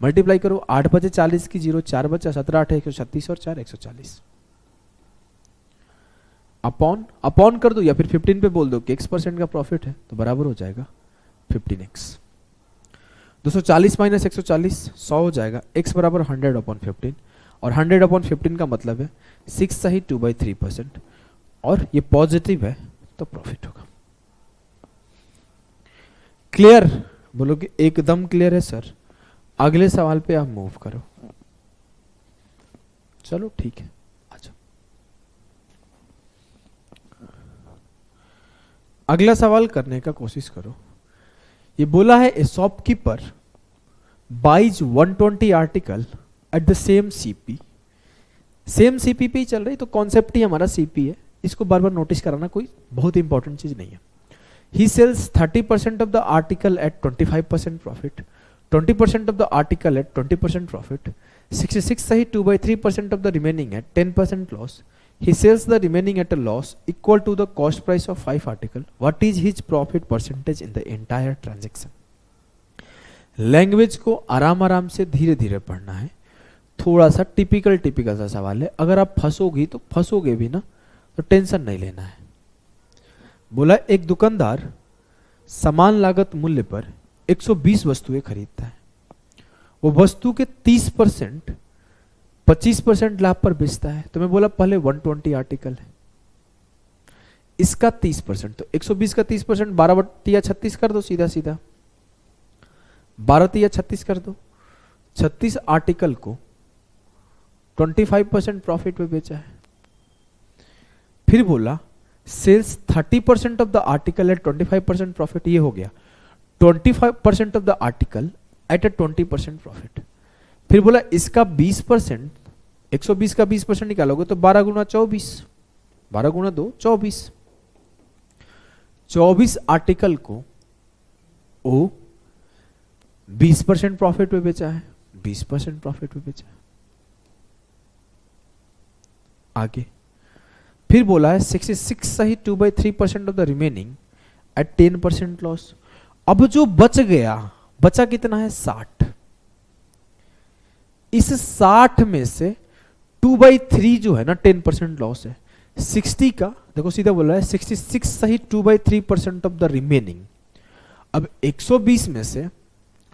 मल्टीप्लाई करो। 8 बचे 40 की 0, 4 बचा 17 8 136 और 4 140। अपॉन कर दो या फिर 15 पे बोल दो कि x% का प्रॉफिट है, तो बराबर हो जाएगा 15x। 240 माइनस 140 100 हो जाएगा। x बराबर 100/15, और 100/15 का मतलब है 6 सही 2/3%, और ये पॉजिटिव है तो प्रॉफिट होगा। क्लियर? बोलो कि एकदम क्लियर है सर। अगले सवाल पे आप मूव करो। चलो ठीक है, अच्छा अगला सवाल करने का कोशिश करो। ये बोला है a shopkeeper buys 120 article at the same CP. Same CP पे ही चल रही, तो कॉन्सेप्ट ही हमारा सीपी है, इसको बार बार नोटिस कराना कोई बहुत इंपॉर्टेंट चीज नहीं है। He sells 30% of the article at 25% profit, 20% of the article at 20% profit, 66 सही 2/3% of the remaining at 10% loss. He sells the remaining at a loss equal to the cost price of 5 article. What is his profit percentage in the entire transaction? Language को आराम आराम से धीरे धीरे पढ़ना है। थोड़ा सा टिपिकल सा सवाल है, अगर आप फंसोगी तो फंसोगे भी ना, तो टेंशन नहीं लेना है। बोला एक दुकानदार समान लागत मूल्य पर 120 वस्तुएं खरीदता है। वो वस्तु के 30% 25% लाभ पर बेचता है। तो मैं बोला पहले 120 आर्टिकल है, इसका 30%, तो 120 का 30% 12/36 कर दो, सीधा सीधा 12/36 कर दो। 36 आर्टिकल को 25% प्रॉफिट पे बेचा है। फिर बोला sells 30% of the article at 25% profit, ये हो गया 25% of the article at a 20% profit. फिर बोला इसका 20%, 120 का 20% निकालोगे तो 12 गुना 24, 12 गुना 2 24। 24 आर्टिकल को वो 20% प्रॉफिट पे बेचा है, 20% प्रॉफिट पे बेचा है। आगे फिर बोला है 66 सही 2/3% of the remaining at 10% loss. अब जो बच गया, बचा कितना है 60। इस 60 में से 2/3 जो है ना 10% लॉस है। 60 का देखो सीधा बोला है 66 सही 2/3% ऑफ द रिमेनिंग। अब 120 में से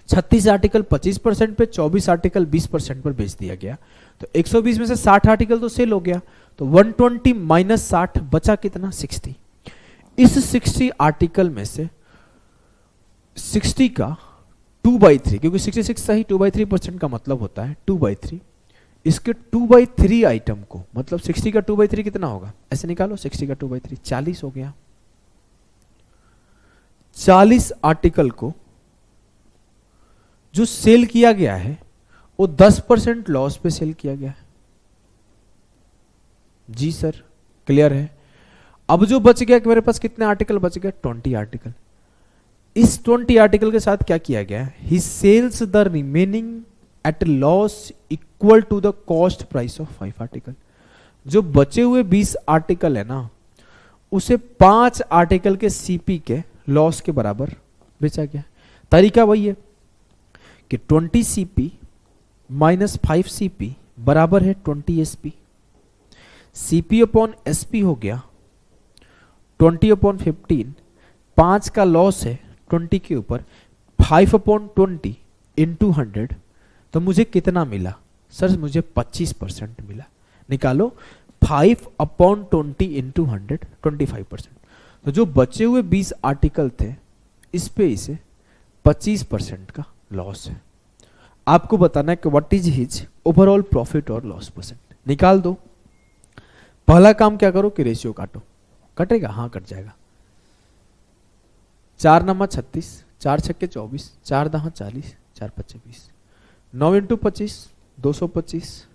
36 आर्टिकल 25% पे, 24 आर्टिकल 20% पर बेच दिया गया। तो 120 में से 60 आर्टिकल तो सेल हो गया, तो 120 माइनस 60 बचा कितना 60। इस 60 आर्टिकल में से 60 का 2/3, क्योंकि 66 सही 2/3% का मतलब होता है 2/3। इसके 2/3 आइटम को, मतलब 60 का 2/3 कितना होगा, ऐसे निकालो 60 का 2/3 40 हो गया। 40 आर्टिकल को जो सेल किया गया है वो 10% लॉस पे सेल किया गया है। जी सर, क्लियर है। अब जो बच गया कि मेरे पास कितने आर्टिकल बच गए 20 आर्टिकल। इस 20 आर्टिकल के साथ क्या किया गया है, he sells the remaining at loss equal to the cost price of 5 article. जो बचे हुए 20 आर्टिकल है ना, उसे 5 आर्टिकल के सीपी के लॉस के बराबर बेचा गया। तरीका वही है कि 20 सीपी माइनस 5 सीपी बराबर है 20 एसपी। सीपी अपॉन एसपी हो गया 20 अपॉन 15। 5 का लॉस है 20 के ऊपर, 5 अपॉन 20 इंटू 100, तो मुझे कितना मिला सर, मुझे 25% मिला। निकालो 5 अपॉन 20 इंटू 100 25%। तो जो बचे हुए 20 आर्टिकल थे इस पे इसे 25% का लॉस है। आपको बताना है कि what is his overall profit और लॉस परसेंट। निकाल दो। पहला काम क्या करो कि रेशियो काटो। कटेगा, हाँ कट जाएगा। 4 नमा 36, 4 छक्के 24, 4 दहा 40, 4 पच्चे 20, 9 इंटू 25 225,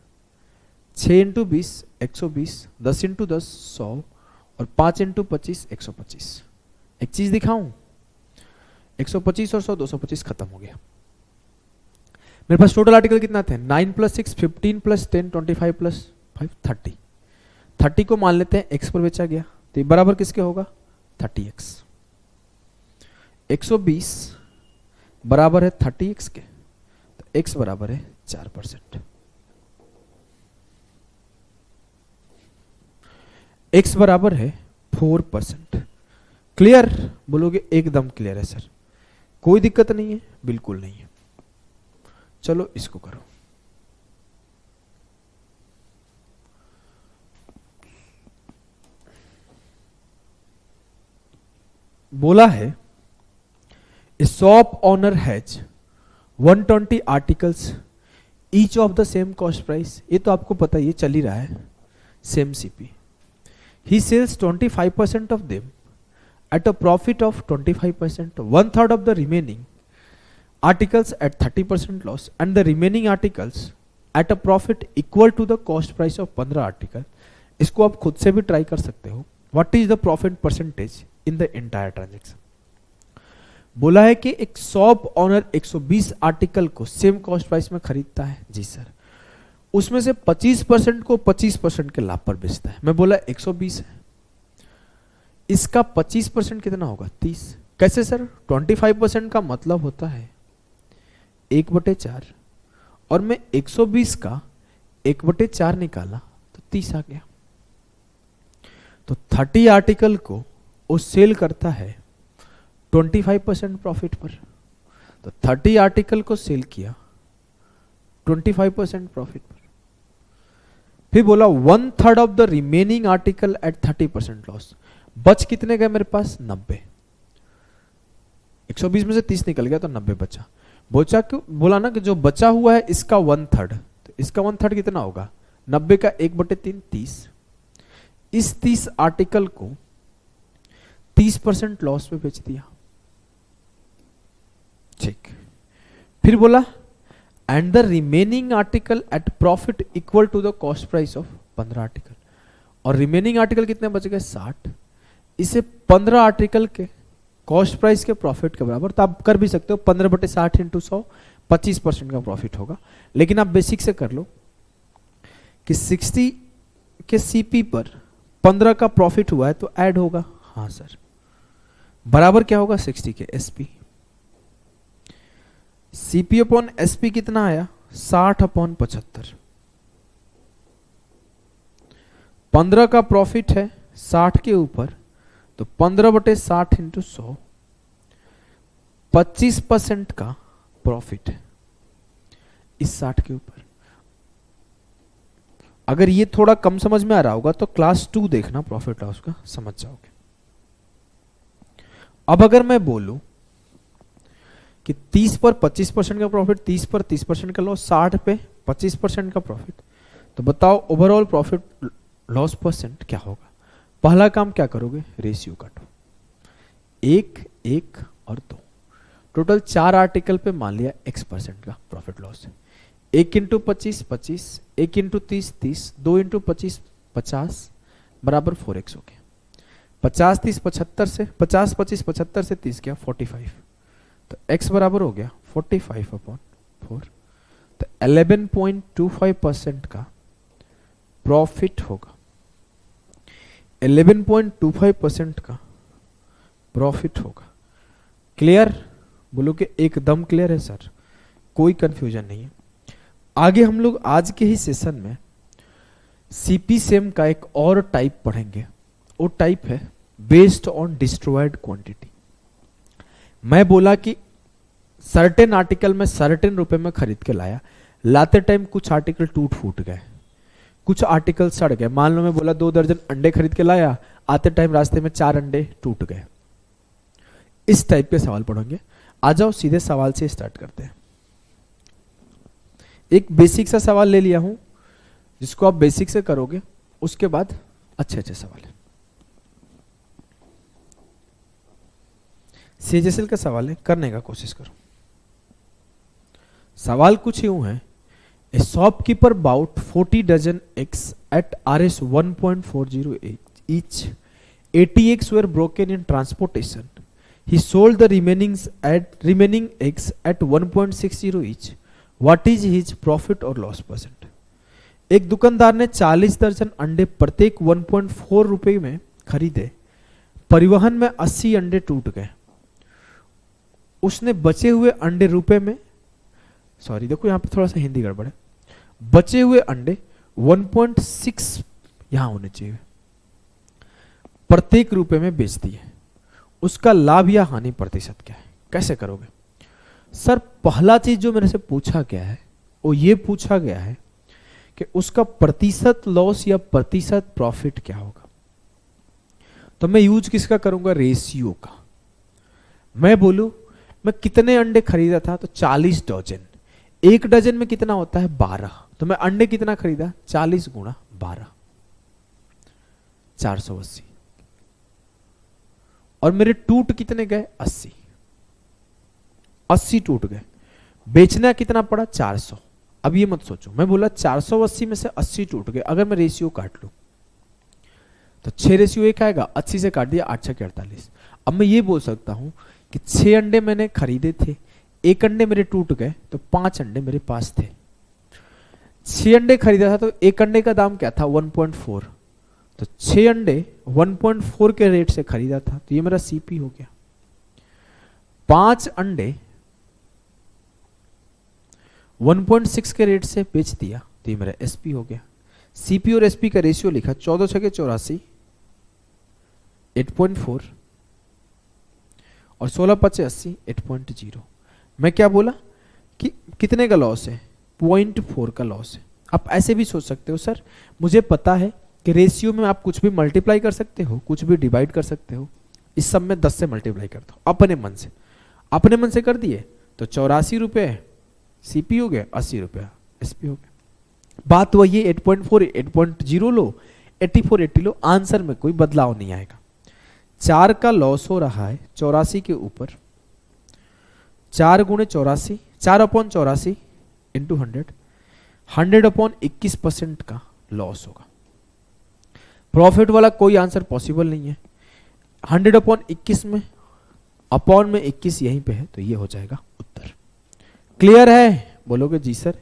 6 इंटू 20 120, 10 इंटू 10 100 और 5 इंटू 25 125। एक चीज दिखाऊं, 125 और 100 225 खत्म हो गया। मेरे पास टोटल आर्टिकल कितना थे 9 + 6 15 + 10 25 + 5 30। 30 को मान लेते हैं x पर बेचा गया, तो ये बराबर किसके होगा 30x। 120 बराबर है 30x के, तो x बराबर है 4%। x बराबर है 4%। क्लियर बोलोगे, एकदम क्लियर है सर, कोई दिक्कत नहीं है, बिल्कुल नहीं है। चलो इसको करो। बोला है shop owner has 120 articles each of the same cost price. ये तो आपको पता ही है, चल ही रहा है, same CP. He sells 25% of them at a profit of 25%, 1/3 of the remaining articles at 30% loss and the remaining articles at a profit equal to the cost price of 15 article। इसको आप खुद से भी ट्राई कर सकते हो। What is the profit percentage in the entire transaction? बोला है कि एक शॉप ऑनर 120 आर्टिकल को सेम कॉस्ट प्राइस में खरीदता है। जी सर, उसमें से 25% को 25% के लाभ पर बेचता है। मैं बोला 120 है, इसका 25% कितना होगा 30। कैसे सर, 25% का मतलब होता है 1/4, और मैं 120 का 1/4 निकाला तो 30 आ गया। तो 30 आर्टिकल को वो सेल करता है 25% प्रॉफिट पर। तो 30 आर्टिकल को सेल किया 25% प्रॉफिट पर। फिर बोला 1/3 of the remaining article at 30% loss. बच कितने गए मेरे पास 90। 120 में से 30 निकल गया तो 90 बचा। बोचा क्यों बोला ना कि जो बचा हुआ है इसका 1/3, तो इसका 1/3 कितना होगा 90 का 1/3 30। इस 30 आर्टिकल को 30% लॉस पे बेच दिया। ठीक, फिर बोला and the remaining article at profit equal to the cost price of 15 article. और रिमेनिंग आर्टिकल कितने बच गए 60। इसे 15 आर्टिकल के कॉस्ट प्राइस के प्रॉफिट के बराबर, तो आप कर भी सकते हो 15/60 इंटू 100 25% का प्रॉफिट होगा। लेकिन आप बेसिक से कर लो कि 60 के सीपी पर 15 का प्रॉफिट हुआ है तो ऐड होगा, हाँ सर, बराबर क्या होगा 60 के एसपी। सीपी अपॉन एसपी कितना आया 60 अपॉन 75। 15 का प्रॉफिट है 60 के ऊपर तो 15/60 इंटू 100, 25% का प्रॉफिट है इस 60 के ऊपर। अगर ये थोड़ा कम समझ में आ रहा होगा तो क्लास 2 देखना प्रॉफिट लॉस का, समझ जाओगे। अब अगर मैं बोलूं कि 30 पर 25% का प्रॉफिट, 30 पर 30% का लॉस, 60 पे 25% का प्रॉफिट, तो बताओ ओवरऑल प्रॉफिट लॉस परसेंट क्या होगा। पहला काम क्या करोगे, रेशियो काटो, 1, 1 और 2, टोटल 4 आर्टिकल पे मान लिया x% का प्रॉफिट लॉस है। 1 इंटू 25 25, 1 इंटू 30 30, 2 इंटू 25 50 बराबर 4x हो गया। 50 30 75 से 50 25 75 से 30 गया 45, तो x बराबर हो गया 45/4, तो 11.25% का प्रॉफिट होगा। 11.25% का प्रॉफिट होगा। क्लियर, बोलो कि एकदम क्लियर है सर, कोई कंफ्यूजन नहीं है। आगे हम लोग आज के ही सेशन में सीपी सेम का एक और टाइप पढ़ेंगे, वो टाइप है बेस्ड ऑन डिस्ट्रॉयड क्वांटिटी। मैं बोला कि सर्टेन आर्टिकल में सर्टेन रुपए में खरीद के लाया, लाते टाइम कुछ आर्टिकल टूट फूट गए, कुछ आर्टिकल सड़ गए। मान लो मैं बोला 2 दर्जन अंडे खरीद के लाया, आते टाइम रास्ते में 4 अंडे टूट गए। इस टाइप के सवाल पढ़ेंगे। आ जाओ सीधे सवाल से स्टार्ट करते हैं। एक बेसिक सा सवाल ले लिया हूं जिसको आप बेसिक से करोगे, उसके बाद अच्छे अच्छे सवाल है। सीएचएसएल का सवाल है, करने का कोशिश करो। सवाल कुछ यूं है, a shopkeeper bought 40 dozen eggs at Rs 1.40 each. 80 eggs were broken in transportation. He sold the remaining eggs at 1.60 each. What is his profit or loss percent? एक दुकानदार ने 40 दर्जन अंडे प्रत्येक 1.4 रुपए में खरीदे, परिवहन में 80 अंडे टूट गए, उसने बचे हुए अंडे रुपए में, सॉरी देखो यहां पे थोड़ा सा हिंदी गड़बड़ है, बचे हुए अंडे 1.6 यहां होने चाहिए, प्रत्येक रुपए में बेच दिए, उसका लाभ या हानि प्रतिशत क्या है। कैसे करोगे सर? पहला चीज जो मेरे से पूछा गया है वो ये पूछा गया है कि उसका प्रतिशत लॉस या प्रतिशत प्रॉफिट क्या होगा। तो मैं यूज किसका करूंगा? रेशियो का। मैं बोलूं मैं कितने अंडे खरीदा था, तो 40 डजन। 1 डजन में कितना होता है? 12। तो मैं अंडे कितना खरीदा? 40 गुणा 12, 480। और मेरे टूट कितने गए? 80। 80 टूट गए। बेचना कितना पड़ा? 400। अब ये मत सोचो, मैं बोला 480 में से 80 टूट गए। अगर मैं रेशियो काट लूं तो 6:1 आएगा, 80 से काट दिया, 8 6 48। अब मैं ये बोल सकता हूं कि 6 अंडे मैंने खरीदे थे, 1 अंडे मेरे टूट गए, तो 5 अंडे मेरे पास थे। 6 अंडे खरीदा था तो 1 अंडे का दाम क्या था? 1.4। तो 6 अंडे 1.4 के रेट से खरीदा था, तो ये मेरा सीपी हो गया। 5 अंडे 1.6 के रेट से बेच दिया, तो ये मेरा एसपी हो गया। सीपी और एसपी का रेशियो लिखा 14 6 84, 8.4 और 16 5 80, 8.0। मैं क्या बोला कि कितने का लॉस है? 0.4 का लॉस है। आप ऐसे भी सोच सकते हो, सर मुझे पता है कि रेशियो में आप कुछ भी मल्टीप्लाई कर सकते हो, कुछ भी डिवाइड कर सकते हो। इस सब में 10 से मल्टीप्लाई करता हूं अपने मन से। अपने मन से कर दिए तो 84 रुपए सीपी हो गया, 80 रुपया एसपी हो गया। बात वही है, 8.4 8.0 लो, 84 80 लो, आंसर में कोई बदलाव नहीं आएगा। 4 का लॉस हो रहा है 84 के ऊपर, 4 गुणे 84, 4/84 इंटू 100, 100/21% का लॉस होगा। प्रॉफिट वाला कोई आंसर पॉसिबल नहीं है। 100/21 में अपॉन में 21 यहीं पे है, तो ये हो जाएगा उत्तर। क्लियर है? बोलोगे जी सर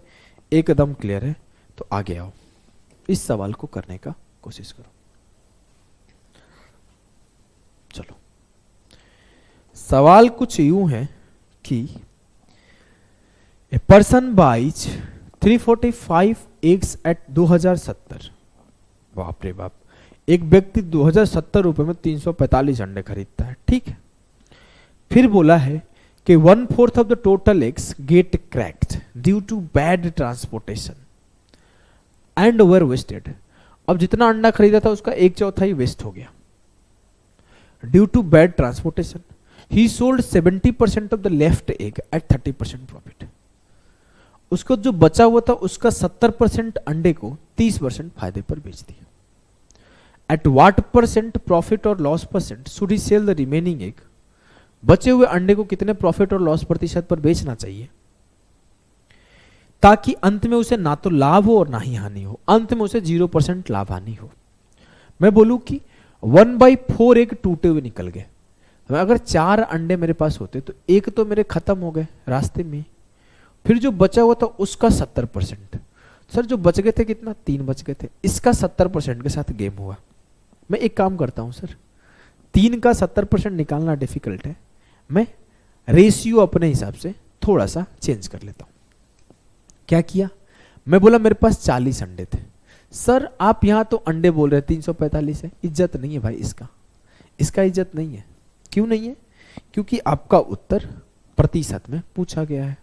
एकदम क्लियर है। तो आगे आओ, इस सवाल को करने का कोशिश करो। चलो, सवाल कुछ यूं है कि a person buys 345 eggs at 2070। बाप रे बाप, एक व्यक्ति 2070 रुपए में 345 अंडे खरीदता है, ठीक है। फिर बोला है कि 1/4 of the total eggs get cracked due to bad transportation and were wasted. अब जितना अंडा खरीदा था उसका 1/4 वेस्ट हो गया due to bad transportation. He sold 70% of the left egg at 30% profit. उसको जो बचा हुआ था उसका 70% अंडे को 30% फायदे पर बेच दिया। एट व्हाट परसेंट प्रॉफिट और loss percent should he sell the remaining egg. बचे हुए अंडे को कितने प्रॉफिट और लॉस प्रतिशत पर बेचना चाहिए ताकि अंत में उसे ना तो लाभ हो और ना ही हानि हो, अंत में उसे 0% लाभ हानि हो। मैं बोलूं कि 1/4 एग टूटे हुए निकल गए। अगर 4 अंडे मेरे पास होते तो एक तो मेरे खत्म हो गए रास्ते में, फिर जो बचा हुआ था उसका 70%। सर जो बच गए थे कितना, 3 बच गए थे, इसका 70% के साथ गेम हुआ। मैं एक काम करता हूं सर, 3 का 70% निकालना डिफिकल्ट है, मैं रेशियो अपने हिसाब से थोड़ा सा चेंज कर लेता हूं। क्या किया, मैं बोला मेरे पास 40 अंडे थे। सर आप यहां तो अंडे बोल रहे हैं 345 है, इज्जत नहीं है भाई, इसका इज्जत नहीं है। क्यों नहीं है, क्योंकि आपका उत्तर प्रतिशत में पूछा गया है।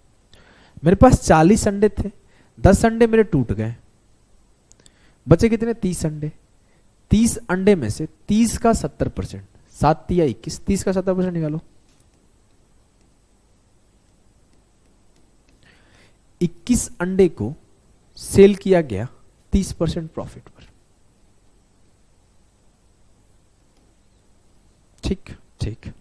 मेरे पास 40 अंडे थे, 10 अंडे मेरे टूट गए, बचे कितने, 30 अंडे। 30 अंडे में से 30 का 70%, 7 या 21, 30 का 70% निकालो। 21 अंडे को सेल किया गया 30% प्रॉफिट पर। ठीक ठीक।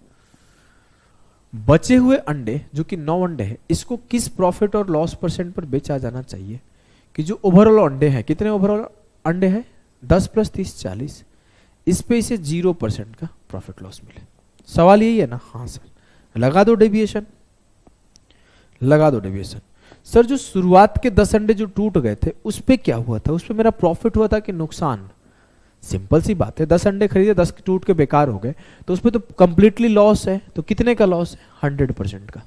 बचे हुए अंडे जो कि 9 अंडे हैं, इसको किस प्रॉफिट और लॉस परसेंट पर बेचा जाना चाहिए कि जो ओवरऑल अंडे हैं, कितने ओवरऑल अंडे हैं, 10 + 30 40, इस पे इसे 0% का प्रॉफिट लॉस मिले। सवाल यही है ना? हाँ सर। लगा दो डेविएशन, लगा दो डेविएशन। सर जो शुरुआत के 10 अंडे जो टूट गए थे उस पे क्या हुआ था, उस पे मेरा प्रॉफिट हुआ था कि नुकसान? सिंपल सी बात है, 10 अंडे खरीदे, 10 टूट के बेकार हो गए, तो उसमें तो कंप्लीटली लॉस है। तो कितने का लॉस है? 100% का।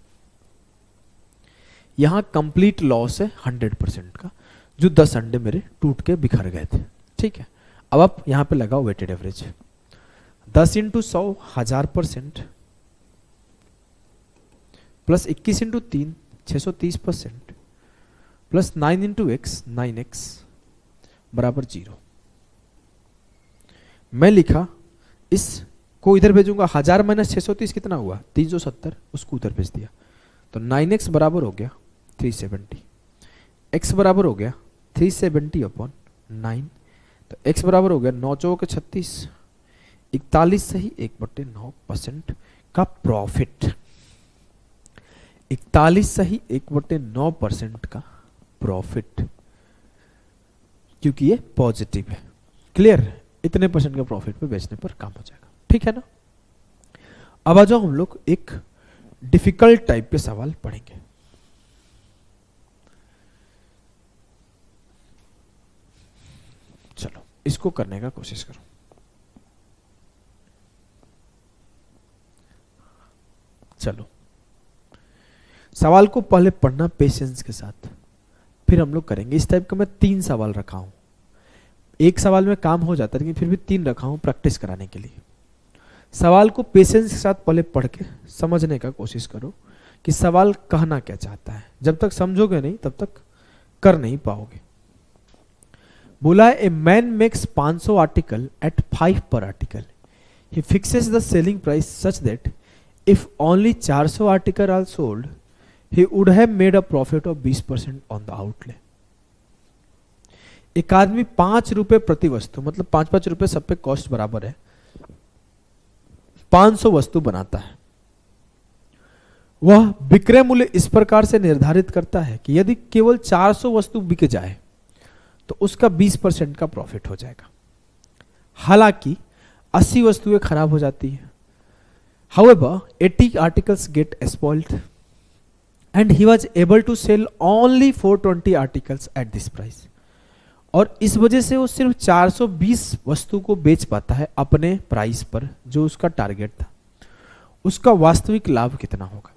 यहां कंप्लीट लॉस है 100% का, जो 10 अंडे मेरे टूट के बिखर गए थे। ठीक है, अब आप यहां पे लगाओ weighted average. 10 × 100 1000% plus 21 × 3 630% plus 9 × x 9x बराबर 0। मैं लिखा, इस को इधर भेजूंगा, 1000 - 630 कितना हुआ, 370, उसको उधर भेज दिया। तो 9x बराबर हो गया 370, x बराबर हो गया 370/9। तो x बराबर हो गया 9 × 4 = 36, 41 सही 1/9% का प्रॉफिट। 41 सही 1/9% का प्रॉफिट, क्योंकि ये पॉजिटिव है। क्लियर? इतने % के प्रॉफिट पे बेचने पर काम हो जाएगा। ठीक है ना? अब आ जाओ हम लोग एक डिफिकल्ट टाइप के सवाल पढ़ेंगे। चलो इसको करने का कोशिश करो। चलो सवाल को पहले पढ़ना पेशेंस के साथ, फिर हम लोग करेंगे। इस टाइप का मैं 3 सवाल रखा हूं, एक सवाल में काम हो जाता है लेकिन फिर भी 3 रखा हूं प्रैक्टिस कराने के लिए। सवाल को पेशेंस के साथ पहले पढ़ के समझने का कोशिश करो कि सवाल कहना क्या चाहता है। जब तक समझोगे नहीं तब तक कर नहीं पाओगे। बोला a man makes 500 article at 5 per article, he fixes the selling price such that if only 400 article are sold he would have made a profit of 20% on the outlay। एक आदमी 5 रुपए प्रति वस्तु, मतलब 5-5 रुपए सब पे कॉस्ट बराबर है, 500 वस्तु बनाता है। वह विक्रय मूल्य इस प्रकार से निर्धारित करता है कि यदि केवल 400 वस्तु बिक जाए तो उसका 20% का प्रॉफिट हो जाएगा। हालांकि 80 वस्तुएं खराब हो जाती है। However, 80 articles get spoiled and he was able to sell only 420 articles at this price। और इस वजह से वो सिर्फ 420 वस्तु को बेच पाता है अपने प्राइस पर, जो उसका टारगेट था। उसका वास्तविक लाभ कितना होगा?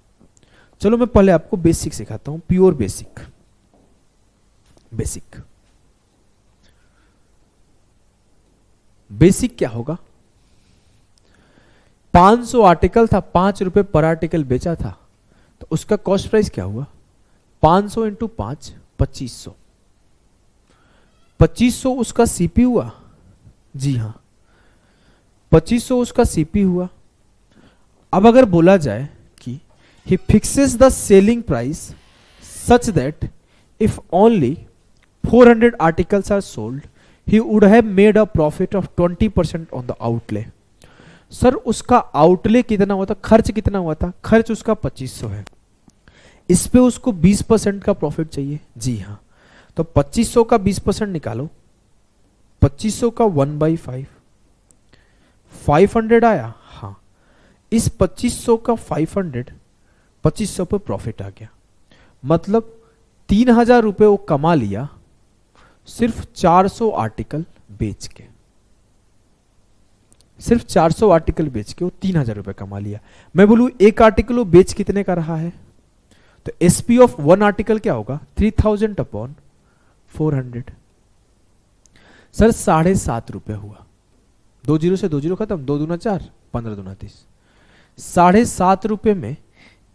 चलो मैं पहले आपको बेसिक सिखाता हूं, प्योर बेसिक। बेसिक क्या होगा? 500 आर्टिकल था, 5 रुपए पर आर्टिकल बेचा था, तो उसका कॉस्ट प्राइस क्या हुआ? 500 इंटू 5, 2500। 2500 उसका सीपी हुआ। जी हां, 2500 उसका सीपी हुआ। अब अगर बोला जाए कि he fixes the selling price such that if only 400 articles are sold, he would have made a profit of 20% on the outlay. Sir उसका आउटले कितना हुआ था, खर्च कितना हुआ था? खर्च उसका 2500 है, इस पे उसको 20% का प्रॉफिट चाहिए। जी हां, तो 2500 का 20% निकालो, 2500 का 1/5, 500 आया। हाँ, इस 2500 का 500, 2500 पे प्रॉफिट आ गया, मतलब 3000 रुपए वो कमा लिया सिर्फ 400 आर्टिकल बेच के। सिर्फ 400 आर्टिकल बेच के वो 3000 रुपए कमा लिया। मैं बोलूं एक आर्टिकल वो बेच कितने का रहा है, तो एसपी ऑफ 1 आर्टिकल क्या होगा? 3000 अपॉन 400। सर 7.5 रुपए हुआ। 2 जीरो से 2 जीरो खत्म, 2 दूना 4, 15 दूना 30। 7.5 रुपए में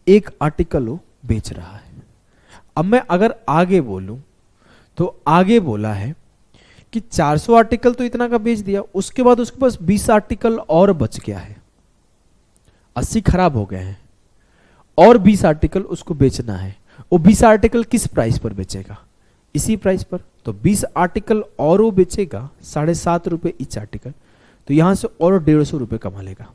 एक आर्टिकल वो बेच रहा है। अब मैं अगर आगे बोलूं तो आगे बोला है कि 400 आर्टिकल तो इतना का बेच दिया, उसके बाद उसके पास 20 आर्टिकल और बच गया है, 80 खराब हो गए हैं, और 20 आर्टिकल उसको बेचना है। वो 20 आर्टिकल किस प्राइस पर बेचेगा? इसी प्राइस पर। तो 20 आर्टिकल और वो बेचेगा 7.5 रुपए इच आर्टिकल, तो यहां से और 150 रुपए कमा लेगा।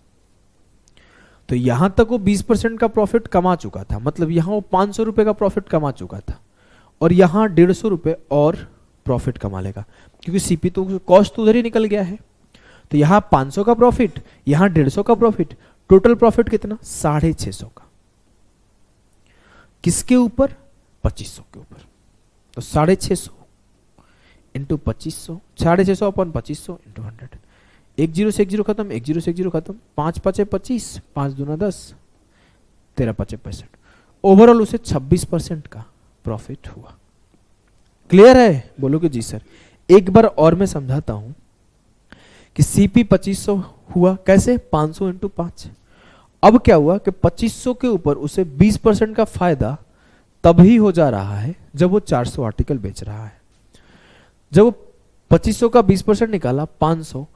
तो यहां तक वो 20% का प्रॉफिट कमा चुका था, मतलब यहां वो 500 रुपए का प्रॉफिट कमा चुका था, और यहां 150 रुपए और प्रॉफिट कमा लेगा, क्योंकि सीपी तो कॉस्ट तो उधर ही निकल गया है। तो यहां 500 का प्रॉफिट, यहां 150 का प्रॉफिट, टोटल प्रॉफिट कितना? 650 का। किसके ऊपर? 2500 के ऊपर। तो 650 इंटू 2500, 650 अपॉन 2500 इंटू 100। 1 जीरो से 1 जीरो खत्म, 1 जीरो से 1 जीरो खत्म, 5 5 25, 5 दूना 10, 13 5 65। ओवरऑल उसे 26% का प्रॉफिट हुआ। क्लियर है? बोलोगे जी सर। एक बार और मैं समझाता हूं कि सीपी 2500 हुआ, कैसे? 500 इंटू 5। अब क्या हुआ कि 2500 के ऊपर उसे 20% का फायदा तभी हो जा रहा है जब वो 400 आर्टिकल बेच रहा है। जब वो 2500 का 20% निकाला, 500,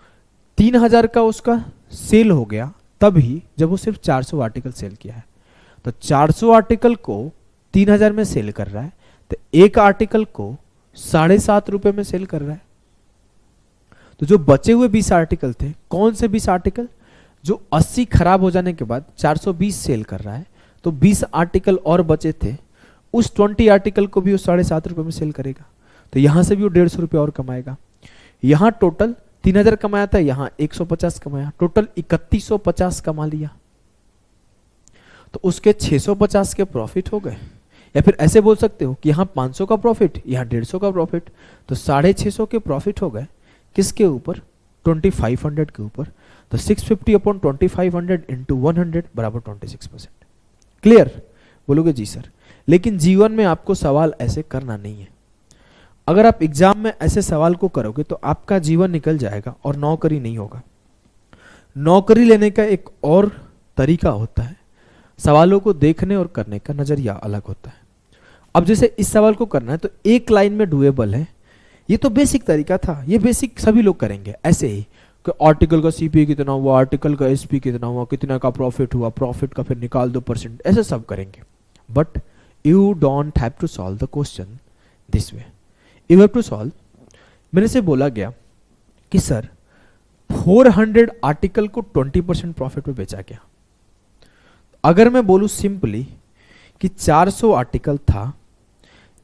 3000 का उसका सेल हो गया तभी जब वो सिर्फ 400 आर्टिकल सेल किया है। तो 400 आर्टिकल को 3000 में सेल कर रहा है, तो एक आर्टिकल को 7.5 रुपए में सेल कर रहा है। तो जो बचे हुए 20 आर्टिकल थे, कौन से 20 आर्टिकल? जो 80 खराब हो जाने के बाद 420 सेल कर रहा है, तो 20 आर्टिकल और बचे थे, उस 20 आर्टिकल को भी वो 7.5 रुपए में सेल करेगा। तो यहां से भी वो 150 रुपए और कमाएगा। यहां टोटल 3000 कमाया था, यहां 150 कमाया, टोटल 3150 कमा लिया। तो उसके 650 के प्रॉफिट हो गए। या फिर ऐसे बोल सकते हो कि यहां 500 का प्रॉफिट, यहां 150 का प्रॉफिट, तो 650 के प्रॉफिट हो गए। किसके ऊपर? 2500 के ऊपर। तो 650 अपॉन 2500 इंटू 100 बराबर 26%। क्लियर? बोलोगे जी सर। लेकिन जीवन में आपको सवाल ऐसे करना नहीं है। अगर आप एग्जाम में ऐसे सवाल को करोगे तो आपका जीवन निकल जाएगा और नौकरी नहीं होगा। नौकरी लेने का एक और तरीका होता है, सवालों को देखने और करने का नजरिया अलग होता है। अब जैसे इस सवाल को करना है तो एक लाइन में डुएबल है, ये तो बेसिक तरीका था, ये बेसिक सभी लोग करेंगे। ऐसे ही कि आर्टिकल का सीपी कितना हुआ, आर्टिकल का एसपी कितना हुआ, कितना का प्रॉफिट हुआ, प्रॉफिट का फिर निकाल दो %, ऐसे सब करेंगे। But you don't have to solve the question this way. You have to solve, मेरे से बोला गया कि सर 400 आर्टिकल को 20% प्रॉफिट में बेचा गया। अगर मैं बोलूं सिंपली कि 400 आर्टिकल था,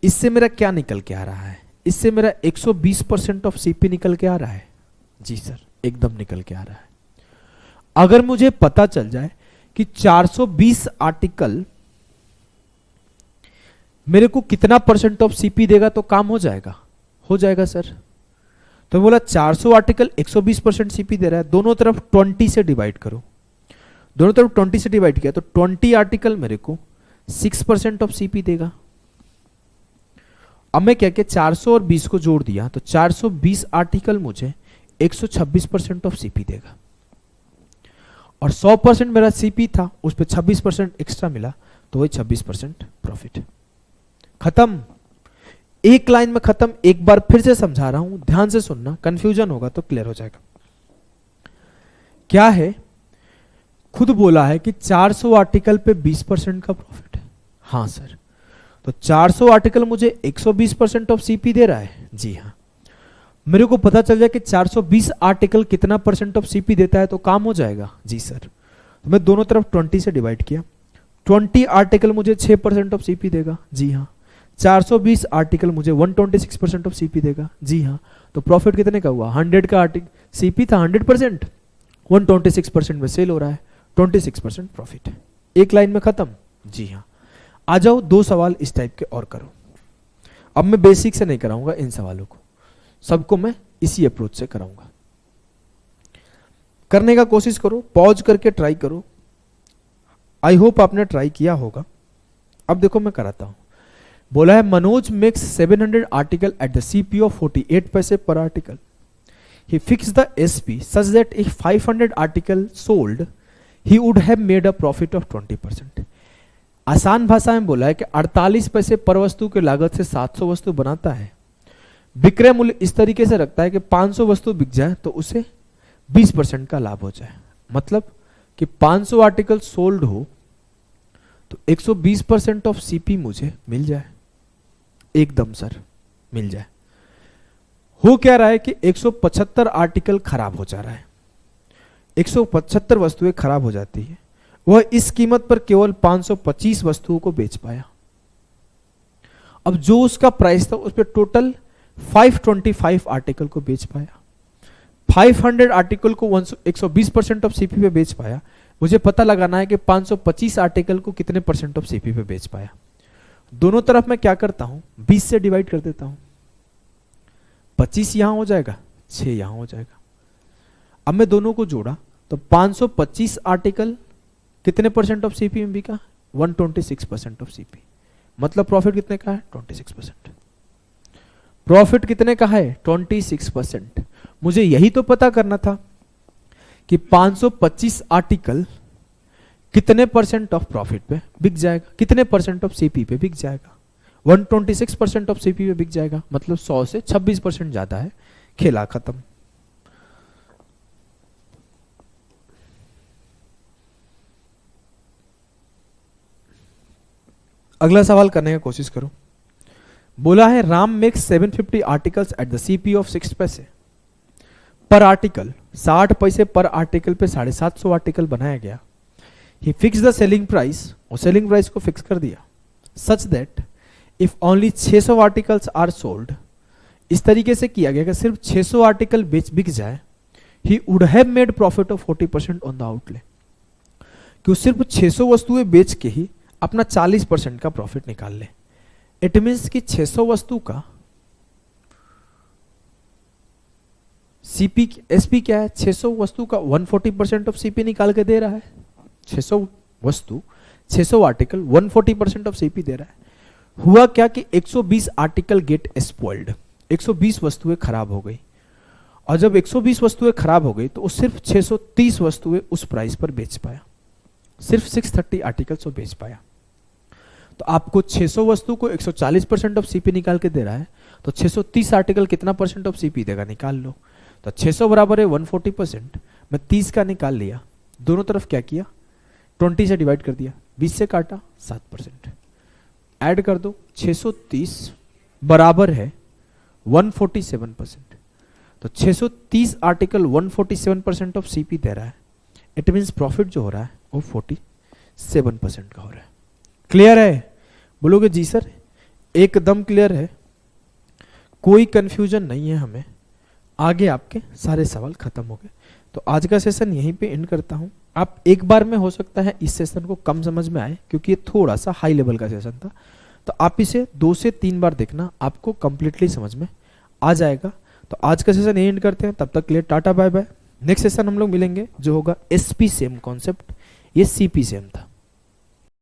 इससे मेरा क्या निकल के आ रहा है? इससे मेरा 120% ऑफ सीपी निकल के आ रहा है। जी सर, एकदम निकल के आ रहा है। अगर मुझे पता चल जाए कि 420 आर्टिकल मेरे को कितना % ऑफ सीपी देगा तो काम हो जाएगा। हो जाएगा सर। तो बोला 400 आर्टिकल 120% सीपी दे रहा है, दोनों तरफ 20 से डिवाइड करो, दोनों तरफ 20 से डिवाइड किया तो 20 आर्टिकल मेरे को 6% ऑफ सीपी देगा। अब मैं क्या किया, 400 और 20 को जोड़ दिया तो 420 आर्टिकल मुझे 126% ऑफ सीपी देगा, और 100% मेरा सीपी था, उस पर 26% एक्स्ट्रा मिला, तो वही 26% प्रॉफिट। खत्म, एक लाइन में खत्म। एक बार फिर से समझा रहा हूं, ध्यान से सुनना, कंफ्यूजन होगा तो क्लियर हो जाएगा। क्या है, खुद बोला है कि 400 आर्टिकल पे 20% का प्रॉफिट है। हाँ सर, तो 400 आर्टिकल मुझे 120% ऑफ सीपी दे रहा है। जी हाँ, मेरे को पता चल जाए कि 420 आर्टिकल कितना परसेंट ऑफ सीपी देता है तो काम हो जाएगा। जी सर, तो मैं दोनों तरफ 20 से डिवाइड किया, 20 आर्टिकल मुझे 6% ऑफ सीपी देगा। जी हाँ, 420 आर्टिकल मुझे 126% ऑफ सीपी देगा। जी हाँ, तो प्रॉफिट कितने का हुआ, 100 का आर्टिकल सीपी था 100%, 126% में सेल हो रहा है, 26% प्रॉफिट है। एक लाइन में खत्म। जी हाँ, आ जाओ 2 सवाल इस टाइप के और करो। अब मैं बेसिक से नहीं कराऊंगा इन सवालों को, सबको मैं इसी अप्रोच से कराऊंगा। करने का कोशिश करो, पॉज करके ट्राई करो। आई होप आपने ट्राई किया होगा। अब देखो मैं कराता हूं। बोला है Manoj makes 700 article at the CP of 48 पैसे पर article. He fix the SP such that if 500 article sold he would have made a profit of 20%। आसान भाषा में बोला है कि 48 पैसे पर वस्तु के लागत से 700 वस्तु बनाता है। विक्रय मूल्य इस तरीके से रखता है कि 500 वस्तु बिक जाए तो उसे 20% का लाभ हो जाए। मतलब कि 500 आर्टिकल सोल्ड हो तो 120% ऑफ सीपी मुझे मिल जाए, एकदम सर मिल जाए। हो क्या रहा है कि 175 आर्टिकल खराब हो जा रहा है, 175 वस्तुएं खराब हो जाती है। वह इस कीमत पर केवल 525 वस्तुओं को बेच पाया। अब जो उसका प्राइस था उस पर टोटल 525 आर्टिकल को बेच पाया। 500 आर्टिकल को 120% ऑफ सीपी पे बेच पाया। मुझे पता लगाना है कि 525 आर्टिकल को कितने परसेंट ऑफ सीपी पे बेच पाया। दोनों तरफ मैं क्या करता हूं, 20 से डिवाइड कर देता हूं। 25 यहां हो जाएगा, 6 यहां हो जाएगा। अब मैं दोनों को जोड़ा तो 525 आर्टिकल कितने परसेंट ऑफ सीपी में बिका, 126% ऑफ सीपी। मतलब प्रॉफिट कितने का है, 26%। प्रॉफिट कितने का है, 26%। मुझे यही तो पता करना था कि 525 आर्टिकल कितने परसेंट ऑफ प्रॉफिट पे बिक जाएगा, कितने परसेंट ऑफ सीपी पे बिक जाएगा। 126% ऑफ सीपी पे बिक जाएगा, मतलब 100 से 26% ज्यादा है। खेला खत्म। अगला सवाल करने का कोशिश करो। बोला है Ram makes 750 articles at the CP of 6 पैसे पर आर्टिकल। 60 पैसे पर आर्टिकल पे 750 आर्टिकल बनाया गया। He fix the selling price, और सेलिंग प्राइस को फिक्स कर दिया such that if only 600 articles are sold. इस तरीके से किया गया कि सिर्फ 600 आर्टिकल बिक जाए। He would have made profit of 40% on the outlay. कि सिर्फ 600 वस्तुएं बेच के ही अपना 40% का प्रॉफिट निकाल ले। इट मीन्स कि 600 वस्तु का सीपी एसपी क्या है, 600 वस्तु का 140% ऑफ सीपी निकाल के दे रहा है। 600 वस्तु 600 आर्टिकल 140% ऑफ सीपी दे रहा है। हुआ क्या कि 120 आर्टिकल गेट स्पॉइल्ड, 120 वस्तुएं खराब हो गई। और जब 120 वस्तुएं खराब हो गई तो सिर्फ 630 वस्तुएं उस प्राइस पर बेच पाया, सिर्फ 630 आर्टिकल्स वो बेच पाया। तो आपको 600 वस्तु को 140% ऑफ सीपी निकाल के दे रहा है, तो 630 आर्टिकल कितना परसेंट ऑफ सीपी देगा, निकाल लो। तो 600 बराबर है 140%। मैं 30 का निकाल लिया, दोनों तरफ क्या किया, 20 से डिवाइड कर दिया, 20 से काटा 7%। ऐड कर दो, 630 बराबर है 147%। तो 630 आर्टिकल 147% ऑफ सीपी दे रहा है। इट मीन्स प्रॉफिट जो हो रहा है वो 47% का हो रहा है। क्लियर है? बोलोगे जी सर, एकदम क्लियर है, कोई कंफ्यूजन नहीं है हमें। आगे आपके सारे सवाल खत्म हो गए। तो आज का सेशन यहीं पे एंड करता हूं। आप एक बार में हो सकता है इस सेशन को कम समझ में आए, क्योंकि ये थोड़ा सा हाई लेवल का सेशन था। तो आप इसे 2 से 3 बार देखना, आपको कंप्लीटली समझ में आ जाएगा। तो आज का सेशन एंड करते हैं, तब तक के लिए टाटा बाय बाय। नेक्स्ट सेशन हम लोग मिलेंगे जो होगा एसपी सेम कॉन्सेप्ट, ये सीपी सेम था।